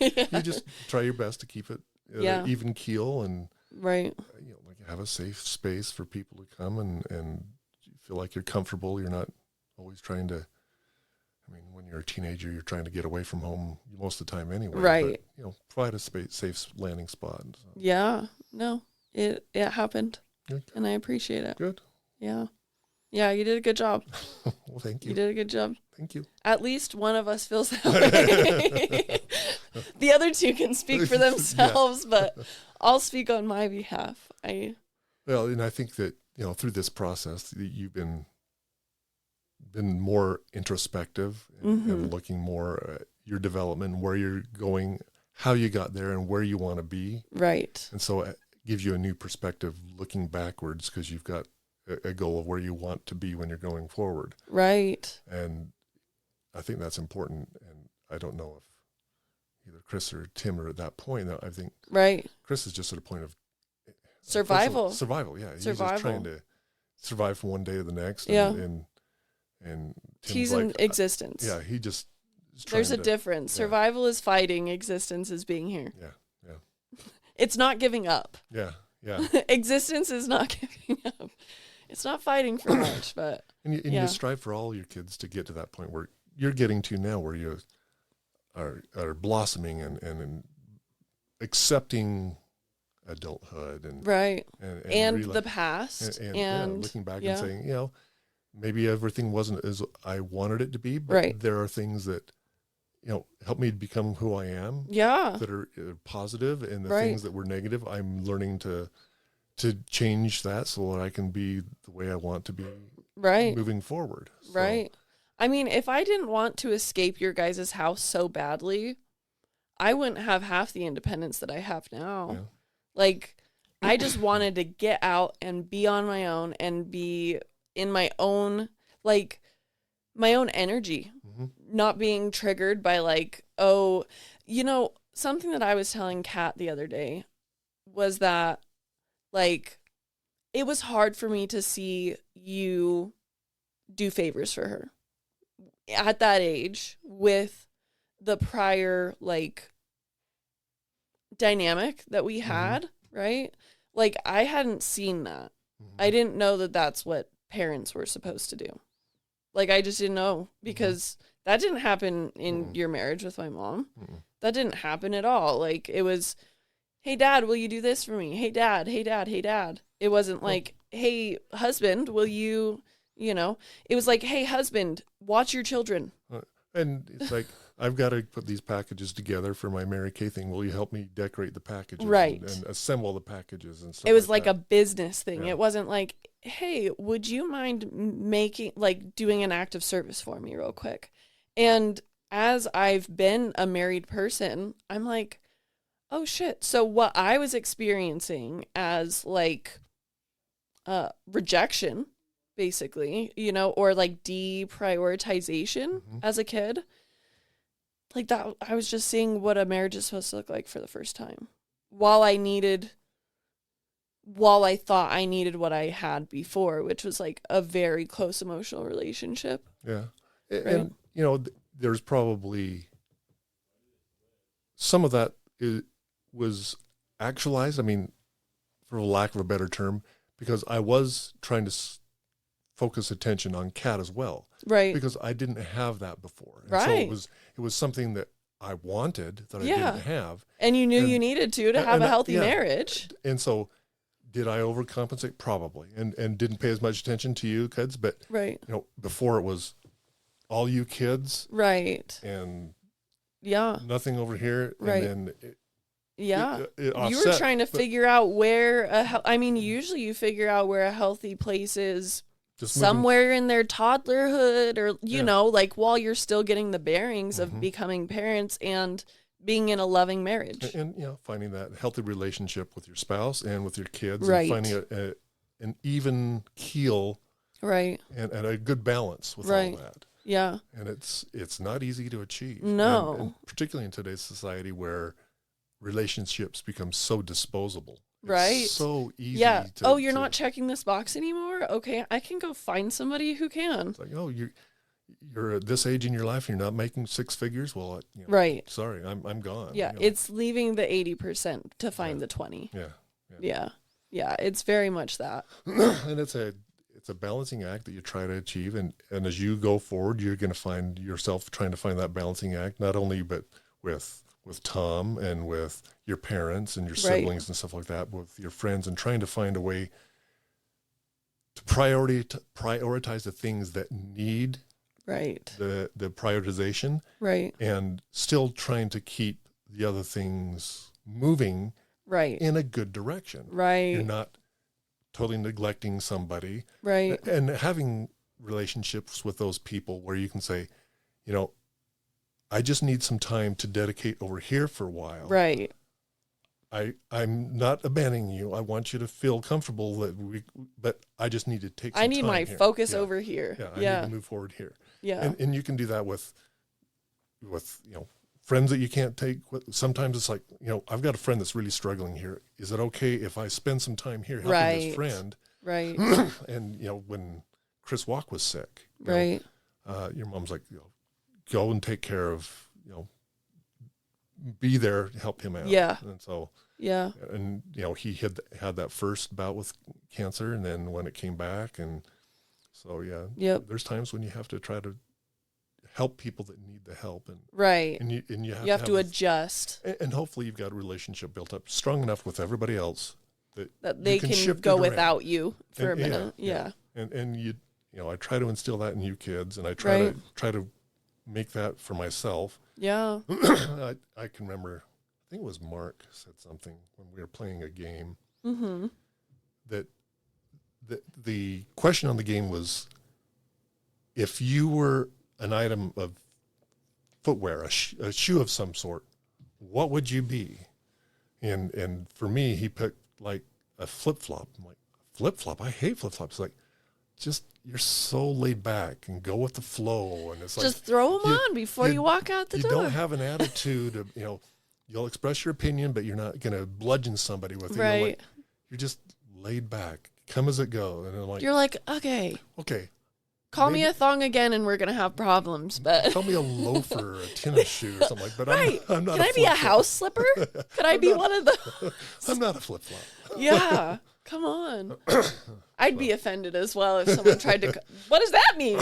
Yeah. You just try your best to keep it at an even keel, and right, have a safe space for people to come and feel like you're comfortable. You're not always trying to, when you're a teenager, you're trying to get away from home most of the time anyway. Right. But, provide a safe landing spot. So. Yeah. No, it happened. Good. And I appreciate it. Good. Yeah. Yeah, you did a good job. Well, thank you. You did a good job. Thank you. At least one of us feels that way. The other two can speak for themselves, but I'll speak on my behalf. Well, and I think that, through this process, you've been more introspective and looking more at your development, where you're going, how you got there, and where you want to be. Right. And so it gives you a new perspective looking backwards, because you've got a goal of where you want to be when you're going forward. Right. And I think that's important. And I don't know if either Chris or Tim are at that point. I think Chris is just at a point of survival. Yeah. He's survival. just trying to survive from one day to the next. Yeah. And Tim's he's in existence. Yeah. He just is There's a difference. Yeah. Survival is fighting. Existence is being here. Yeah. Yeah. It's not giving up. Yeah. Yeah. Existence is not giving up. It's not fighting for much, but and you strive for all your kids to get to that point where you're getting to now, where you are blossoming and accepting adulthood and right and the past and looking back and saying, maybe everything wasn't as I wanted it to be, but there are things that help me become who I am. Yeah, that are positive, and the things that were negative, I'm learning to change that so that I can be the way I want to be. Right. Moving forward. So. Right. I mean, if I didn't want to escape your guys' house so badly, I wouldn't have half the independence that I have now. Yeah. Like, I just wanted to get out and be on my own and be in my own, my own energy, not being triggered by something that I was telling Kat the other day was that, it was hard for me to see you do favors for her at that age with the prior, dynamic that we had, right? I hadn't seen that. I didn't know that that's what parents were supposed to do. I just didn't know, because that didn't happen in your marriage with my mom. That didn't happen at all. It was, hey, Dad, will you do this for me? Hey, Dad, hey, Dad, hey, Dad. It wasn't hey, husband, will you, it was hey, husband, watch your children. And it's I've got to put these packages together for my Mary Kay thing. Will you help me decorate the packages? Right. And assemble the packages and stuff. It was a business thing. Yeah. It wasn't hey, would you mind making, doing an act of service for me real quick? And as I've been a married person, I'm like, oh shit. So what I was experiencing as like rejection, basically, you know, or like deprioritization as a kid, like that, I was just seeing what a marriage is supposed to look like for the first time. While I thought I needed what I had before, which was like a very close emotional relationship. Yeah. Right? And, you know, there's probably some of that was actualized. I mean, for lack of a better term, because I was trying to focus attention on Kat as well. Right. Because I didn't have that before. And right. So it was something that I wanted that I didn't have. And you knew you needed to have a healthy marriage. And so did I overcompensate? Probably. And didn't pay as much attention to you kids, but right. You know, before it was all you kids. Right. And nothing over here. Right. And then it offset, you were trying to figure out where usually you figure out where a healthy place is just somewhere in their toddlerhood or, you know, like while you're still getting the bearings of becoming parents and being in a loving marriage. And you know, finding that healthy relationship with your spouse and with your kids. Right. And finding an even keel. Right. And a good balance with all that. Yeah. And it's not easy to achieve. No. And particularly in today's society where relationships become so disposable. Right. It's so easy. Yeah. You're not checking this box anymore? Okay, I can go find somebody who can. It's like, you're at this age in your life and you're not making six figures. Well, you know, right. Sorry, I'm gone. Yeah, you know? It's leaving the 80% to find the 20. Yeah. Yeah, it's very much that. And it's a balancing act that you try to achieve, and as you go forward, you're going to find yourself trying to find that balancing act, not only but with Tom and with your parents and your siblings and stuff like that, with your friends, and trying to find a way to prioritize the things that need the prioritization, and still trying to keep the other things moving in a good direction. You're not totally neglecting somebody, and having relationships with those people where you can say, you know, I just need some time to dedicate over here for a while. Right. I'm not abandoning you. I want you to feel comfortable but I just need to take some time. I need my focus over here. I need to move forward here. Yeah. And you can do that with you know, friends that you can't take. Sometimes it's like, you know, I've got a friend that's really struggling here. Is it okay if I spend some time here helping this friend? Right. And, you know, when Chris Walk was sick, your mom's like, you know, go and take care of, you know, be there to help him out. Yeah. And so, and, you know, he had that first bout with cancer, and then when it came back, and so, there's times when you have to try to help people that need the help, and and you have to adjust, and hopefully you've got a relationship built up strong enough with everybody else that they can go without you for a minute. And you know, I try to instill that in you kids, and I try to make that for myself. Yeah. I can remember, I think it was Mark said something when we were playing a game, that the question on the game was, if you were an item of footwear, a shoe of some sort, what would you be? And for me, he picked like a flip-flop. I'm like, flip-flop? I hate flip-flops. Like, just, you're so laid back and go with the flow. And it's like, just throw them on before you walk out the door. You don't have an attitude of, you know, you'll express your opinion, but you're not going to bludgeon somebody with it. Right. You're just laid back, come as it goes. And I'm like, you're like, okay. Call me a thong again and we're going to have problems. But call me a loafer or a tennis shoe or something like that. But I'm not Can I be a house slipper? Could I be one of those? I'm not a flip-flop. Yeah. Come on. I'd be offended as well if someone tried to... What does that mean?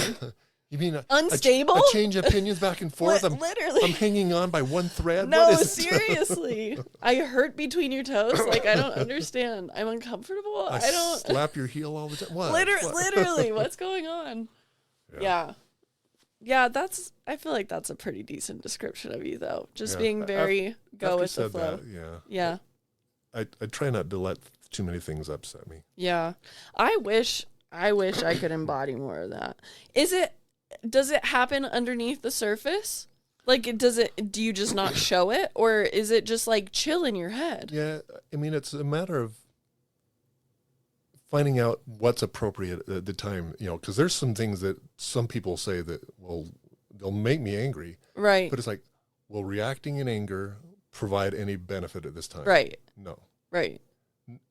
You mean unstable? I change opinions back and forth. Literally. I'm hanging on by one thread. No, seriously. I hurt between your toes. Like, I don't understand. I'm uncomfortable. I don't slap your heel all the time. What? Literally. What's going on? Yeah. I feel like that's a pretty decent description of you, though. Just being very go with the flow. Yeah. I try not to let too many things upset me. Yeah. I wish I could embody more of that. Does it happen underneath the surface? Like, do you just not show it, or is it just like chill in your head? Yeah, I mean, it's a matter of finding out what's appropriate at the time, because there's some things that some people say that, well, they'll make me angry. Right. But it's like, will reacting in anger provide any benefit at this time? Right. No. Right.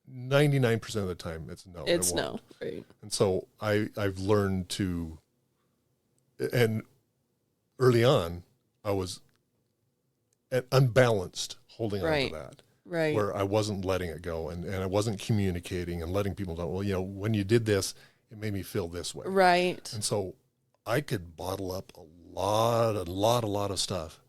99% of the time, it's no. It's no. Right. And so I've learned to, and early on, I was unbalanced holding on to that. Right. Where I wasn't letting it go and I wasn't communicating and letting people know, well, when you did this, it made me feel this way. Right. And so I could bottle up a lot of stuff.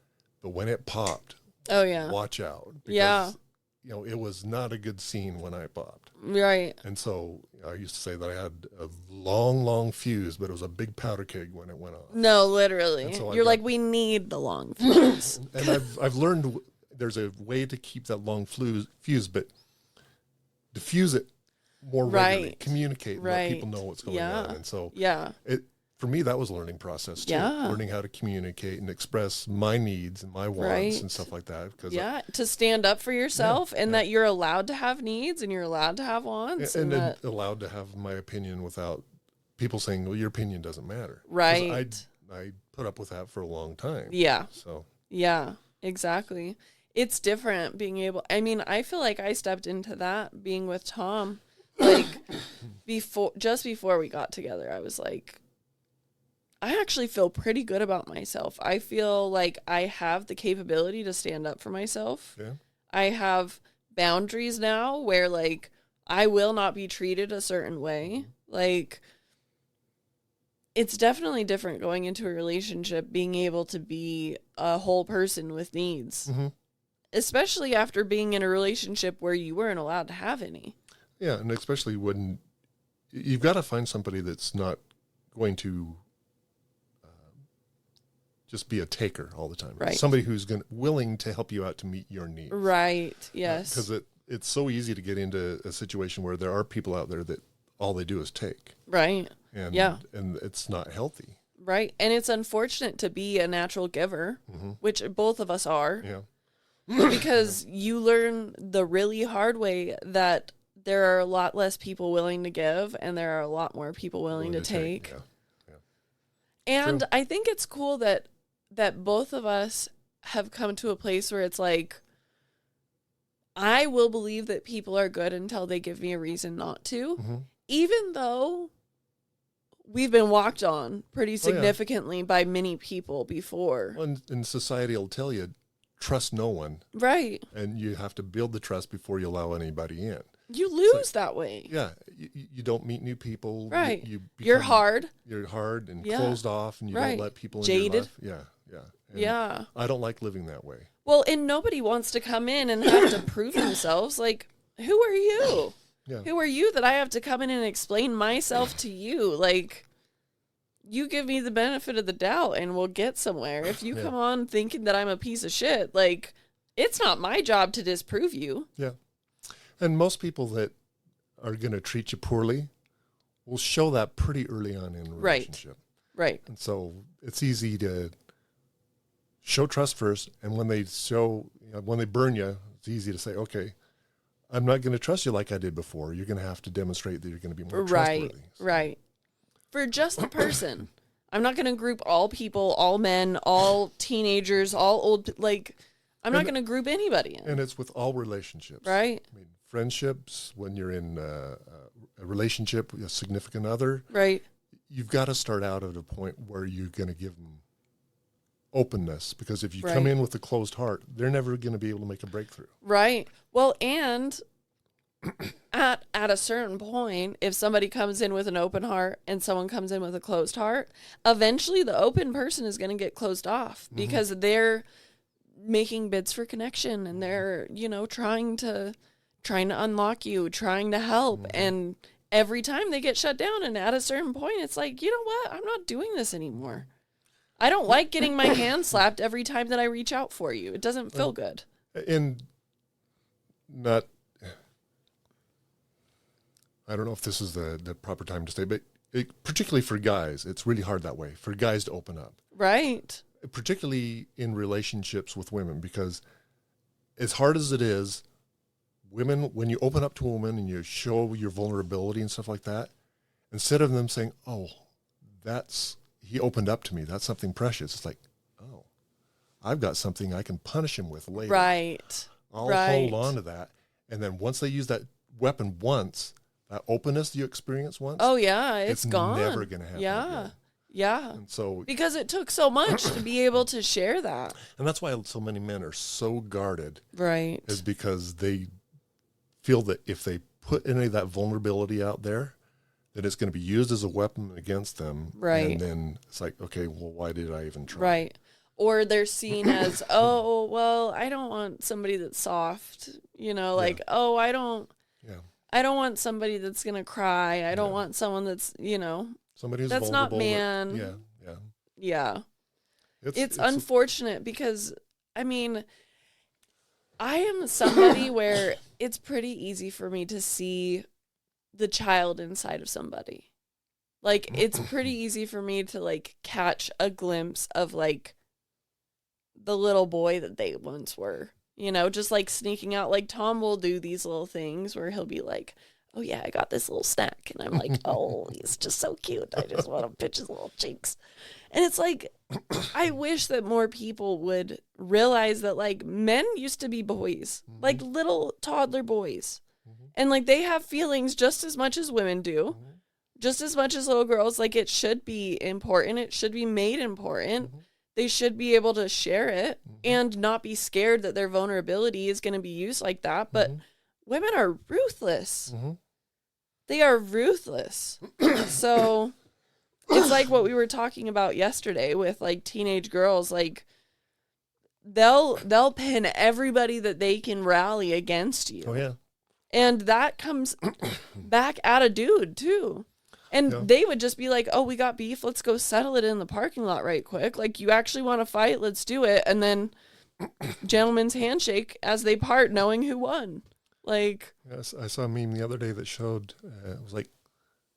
But when it popped, oh yeah, watch out. Because, it was not a good scene when I popped. Right. And so I used to say that I had a long fuse, but it was a big powder keg when it went off. No, literally. So you're like, we need the long fuse. And I've learned there's a way to keep that long fuse, but diffuse it more regularly, communicate, let people know what's going on. And so for me, that was a learning process too. Learning how to communicate and express my needs and my wants and stuff like that. To stand up for yourself and that you're allowed to have needs and you're allowed to have wants. And allowed to have my opinion without people saying, well, your opinion doesn't matter. Right. I put up with that for a long time. Yeah. So. Yeah, exactly. It's different being able, I feel like I stepped into that being with Tom, like just before we got together. I was like, I actually feel pretty good about myself. I feel like I have the capability to stand up for myself. Yeah. I have boundaries now where like I will not be treated a certain way. Like it's definitely different going into a relationship, being able to be a whole person with needs. Mm-hmm. Especially after being in a relationship where you weren't allowed to have any. Yeah, and especially when you've got to find somebody that's not going to just be a taker all the time. Right. Somebody who's willing to help you out to meet your needs. Right, yes. Because it's so easy to get into a situation where there are people out there that all they do is take. Right. And, and it's not healthy. Right. And it's unfortunate to be a natural giver, which both of us are. Yeah. Because you learn the really hard way that there are a lot less people willing to give and there are a lot more people willing to take. Yeah. And true. I think it's cool that both of us have come to a place where it's like, I will believe that people are good until they give me a reason not to, even though we've been walked on pretty significantly by many people before. Well, and society will tell you, trust no one. Right. And you have to build the trust before you allow anybody in. You lose that way. Yeah. You don't meet new people. Right. You're hard. You're hard and closed off, and you don't let people in Jaded. your life. Yeah. And yeah. I don't like living that way. Well, and nobody wants to come in and have to prove themselves. Like, who are you? Yeah. Who are you that I have to come in and explain myself to you? Like, you give me the benefit of the doubt and we'll get somewhere. If you come on thinking that I'm a piece of shit, like, it's not my job to disprove you. Yeah. And most people that are going to treat you poorly will show that pretty early on in a relationship. Right. And so it's easy to show trust first. And when they when they burn you, it's easy to say, okay, I'm not going to trust you like I did before. You're going to have to demonstrate that you're going to be more trustworthy. Right. For just the person. I'm not going to group all people, all men, all teenagers, all old, like, I'm not going to group anybody in. And it's with all relationships. Right. I mean, friendships, when you're in a relationship with a significant other. Right. You've got to start out at a point where you're going to give them openness, because if you come in with a closed heart, they're never going to be able to make a breakthrough. Right. Well, and at a certain point, if somebody comes in with an open heart and someone comes in with a closed heart, eventually the open person is going to get closed off because they're making bids for connection and they're, trying to unlock you, trying to help. And every time they get shut down, and at a certain point, it's like, you know what? I'm not doing this anymore. I don't like getting my hand slapped every time that I reach out for you. It doesn't feel good. And I don't know if this is the proper time to say, but particularly for guys, it's really hard that way, for guys to open up. Right. particularly in relationships with women, because as hard as it is, women, when you open up to a woman and you show your vulnerability and stuff like that, instead of them saying, oh, he opened up to me, that's something precious. It's like, oh, I've got something I can punish him with later. Right. I'll hold on to that. And then once they use that weapon once, that openness you experience once. Oh yeah, it's gone. Never going to happen again. Yeah. And so, because it took so much to be able to share that. And that's why so many men are so guarded. Right. Is because they feel that if they put any of that vulnerability out there, that it's going to be used as a weapon against them. Right. And then it's like, okay, well, why did I even try? Right. Or they're seen as, oh, well, I don't want somebody that's soft, like, oh, I don't want somebody that's going to cry. I don't want someone that's, somebody who's that's not man. Yeah. It's unfortunate because, I mean, I am somebody where it's pretty easy for me to see the child inside of somebody. Like, it's pretty easy for me to, like, catch a glimpse of, like, the little boy that they once were, just, like, sneaking out. Like, Tom will do these little things where he'll be like, oh, yeah, I got this little snack. And I'm like, oh, he's just so cute. I just want to pinch his little cheeks. And it's like, I wish that more people would realize that, like, men used to be boys, like little toddler boys. And, like, they have feelings just as much as women do, just as much as little girls. Like, it should be important. It should be made important. They should be able to share it and not be scared that their vulnerability is going to be used like that. But women are ruthless. They are ruthless. So it's like what we were talking about yesterday with, like, teenage girls. Like, they'll pin everybody that they can rally against you. Oh, yeah. And that comes back at a dude, too. And they would just be like, oh, we got beef. Let's go settle it in the parking lot right quick. Like, you actually want to fight? Let's do it. And then gentleman's handshake as they part, knowing who won. Like, yes, I saw a meme the other day that showed, it was like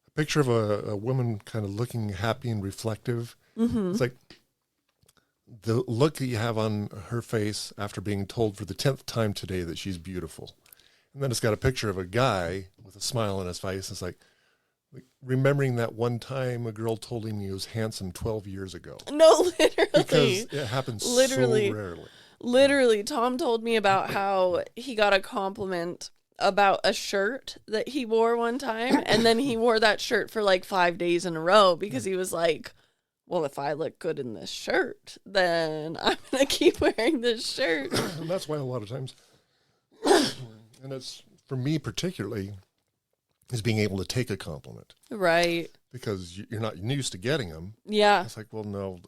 a picture of a woman kind of looking happy and reflective. It's like the look that you have on her face after being told for the 10th time today that she's beautiful. And then it's got a picture of a guy with a smile on his face. It's like remembering that one time a girl told him he was handsome 12 years ago. No, literally. Because it happens so rarely. Literally, Tom told me about how he got a compliment about a shirt that he wore one time, and then he wore that shirt for like 5 days in a row because he was like, well, if I look good in this shirt, then I'm going to keep wearing this shirt. And that's why a lot of times, and it's, for me particularly, is being able to take a compliment. Right. Because you're not used to getting them. Yeah. It's like, well, no,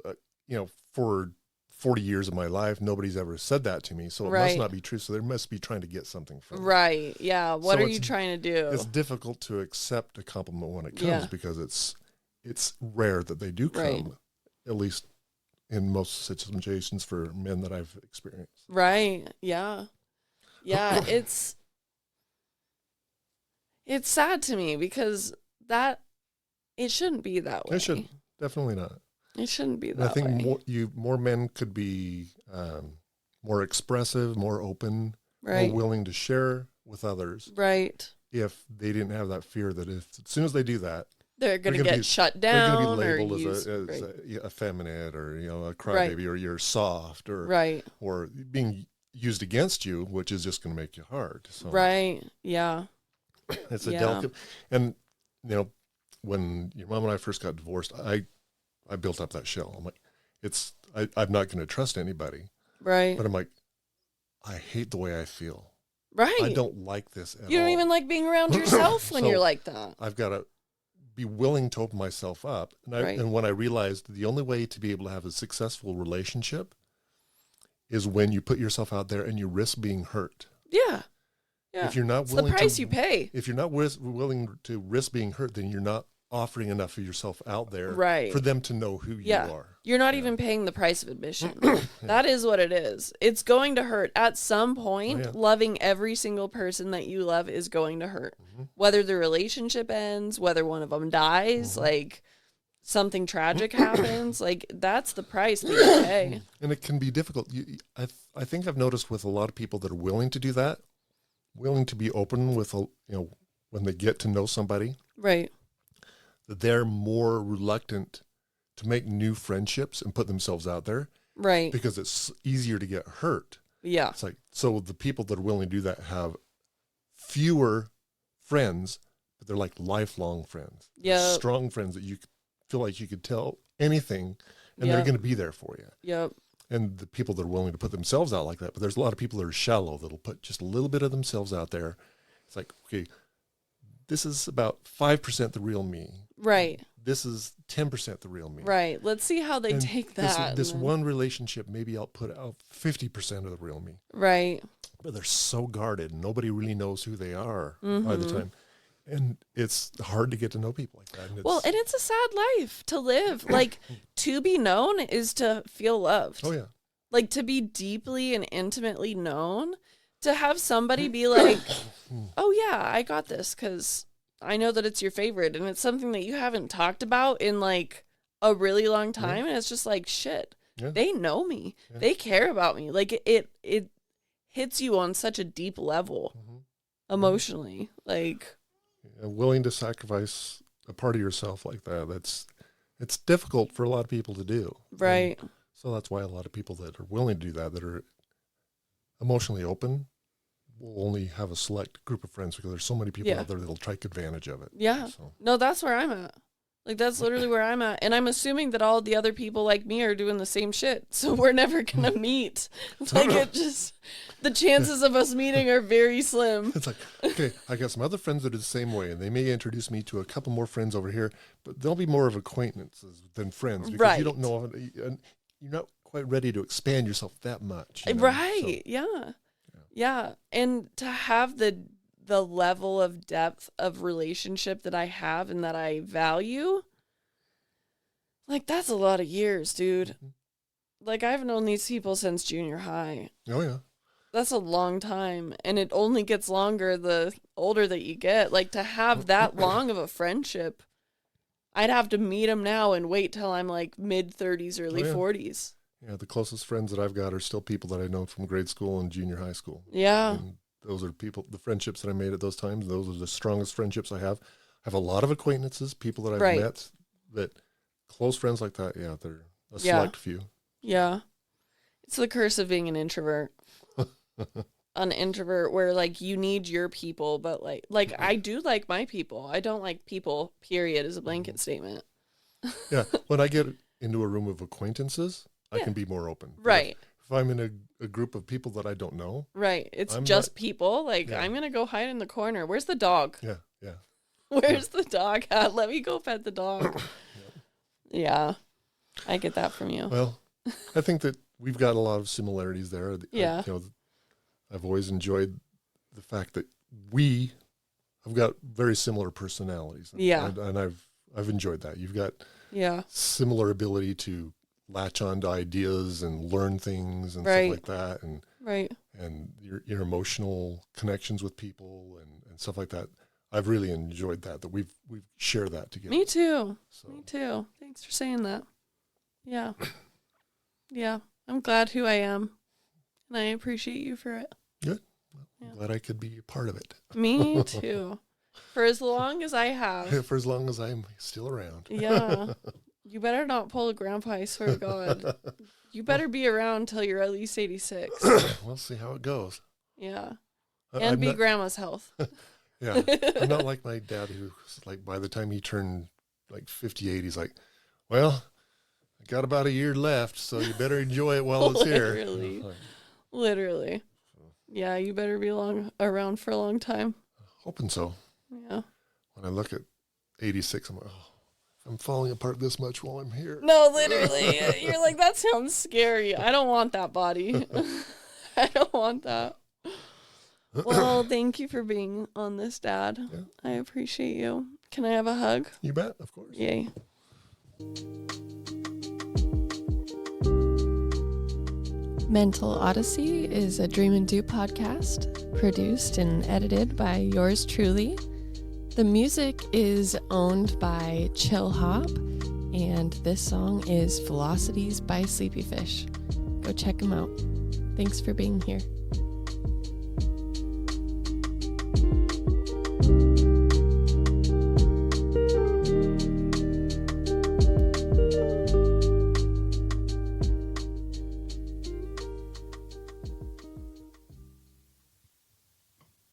for 40 years of my life, nobody's ever said that to me, so it must not be true. So they must be trying to get something from it. Right. Yeah. What are you trying to do? It's difficult to accept a compliment when it comes because it's rare that they do come, at least in most situations for men that I've experienced. Right. Yeah. Yeah. It's sad to me because it shouldn't be that way. It shouldn't. Definitely not. It shouldn't be that way. I think more men could be more expressive, more open, more willing to share with others. Right. If they didn't have that fear that as soon as they do that, they're going to get shut down. They're going to be labeled as effeminate or a crybaby or you're soft or being used against you, which is just going to make you hard. So. Right. Yeah. It's a delicate, and when your mom and I first got divorced, I built up that shell. I'm like, I'm not going to trust anybody. Right. But I'm like, I hate the way I feel. Right. I don't like this at all. You don't even like being around yourself when you're like that. I've got to be willing to open myself up. And when I realized the only way to be able to have a successful relationship is when you put yourself out there and you risk being hurt. Yeah. Yeah. If you're not willing, it's the price you pay. If you're not willing to risk being hurt, then you're not offering enough of yourself out there for them to know who you are. You're not even paying the price of admission. That is what it is. It's going to hurt. At some point, loving every single person that you love is going to hurt. Whether the relationship ends, whether one of them dies, like, something tragic happens, like that's the price that you pay. And it can be difficult. I think I've noticed with a lot of people that are willing to do that, willing to be open with, when they get to know somebody, right, that they're more reluctant to make new friendships and put themselves out there, right, because it's easier to get hurt. Yeah. It's like, so the people that are willing to do that have fewer friends, but they're like lifelong friends. Yeah. Strong friends that you feel like you could tell anything and they're going to be there for you. Yep. And the people that are willing to put themselves out like that, but there's a lot of people that are shallow that'll put just a little bit of themselves out there. It's like, okay, this is about 5% the real me. Right. This is 10% the real me. Right. Let's see how they take that. This one relationship, maybe I'll put out 50% of the real me. Right. But they're so guarded. Nobody really knows who they are by the time. And it's hard to get to know people like that. And it's a sad life to live. Like, to be known is to feel loved. Oh, yeah. Like, to be deeply and intimately known, to have somebody be like, oh, yeah, I got this because I know that it's your favorite. And it's something that you haven't talked about in, like, a really long time. And it's just like, shit, they know me. Yeah. They care about me. Like, it hits you on such a deep level emotionally. Like... willing to sacrifice a part of yourself like that, it's difficult for a lot of people to do. Right. And so that's why a lot of people that are willing to do that are emotionally open, will only have a select group of friends because there's so many people out there that'll take advantage of it. Yeah. So. No, that's where I'm at. Like, that's literally where I'm at. And I'm assuming that all the other people like me are doing the same shit. So we're never going to meet. Like, the chances of us meeting are very slim. It's like, okay, I got some other friends that are the same way, and they may introduce me to a couple more friends over here, but they'll be more of acquaintances than friends because you don't know, and you're not quite ready to expand yourself that much. You know? Right. So, yeah. And to have the level of depth of relationship that I have and that I value, like, that's a lot of years, dude. Like, I've known these people since junior high. Oh, yeah. That's a long time, and it only gets longer the older that you get. Like, to have that long of a friendship, I'd have to meet them now and wait till I'm, like, mid-30s, early 40s. Yeah, the closest friends that I've got are still people that I know from grade school and junior high school. Yeah. And those are people, the friendships that I made at those times, those are the strongest friendships I have. I have a lot of acquaintances, people that I've met, that close friends like that, they're a select few. Yeah. It's the curse of being an introvert. An introvert where, like, you need your people, but, like I do like my people. I don't like people, period, is a blanket statement. Yeah. When I get into a room of acquaintances, I can be more open. Right. If I'm in a group of people that I don't know. Right. It's just people. Like, I'm going to go hide in the corner. Where's the dog? Yeah. Where's the dog at? Let me go pet the dog. Yeah. I get that from you. Well, I think that we've got a lot of similarities there. Yeah. I've always enjoyed the fact that I've got very similar personalities. And I've enjoyed that. You've got similar ability to latch on to ideas and learn things and stuff like that, and your emotional connections with people and stuff like that. I've really enjoyed that we share that together. Me too. Thanks for saying that. Yeah. I'm glad who I am, and I appreciate you for it. Good. Well, glad I could be a part of it. Me too. For as long as I have. For as long as I'm still around. Yeah. You better not pull a grandpa, I swear to God. You better be around till you're at least 86. We'll see how it goes. Yeah. And be grandma's health. Yeah. I'm not like my dad who's like, by the time he turned like 58, he's like, well, I got about a year left, so you better enjoy it while it's here. Literally. Yeah, you better be around for a long time. Hoping so. Yeah. When I look at 86, I'm like, I'm falling apart this much while I'm here. No, literally. You're like, that sounds scary. I don't want that body. I don't want that. Well, thank you for being on this, Dad. Yeah. I appreciate you. Can I have a hug? You bet, of course. Yay. Mental Odyssey is a Dream and Do podcast, produced and edited by yours truly. The music is owned by Chill Hop, And this song is Velocities by Sleepy Fish. Go check them out. Thanks for being here.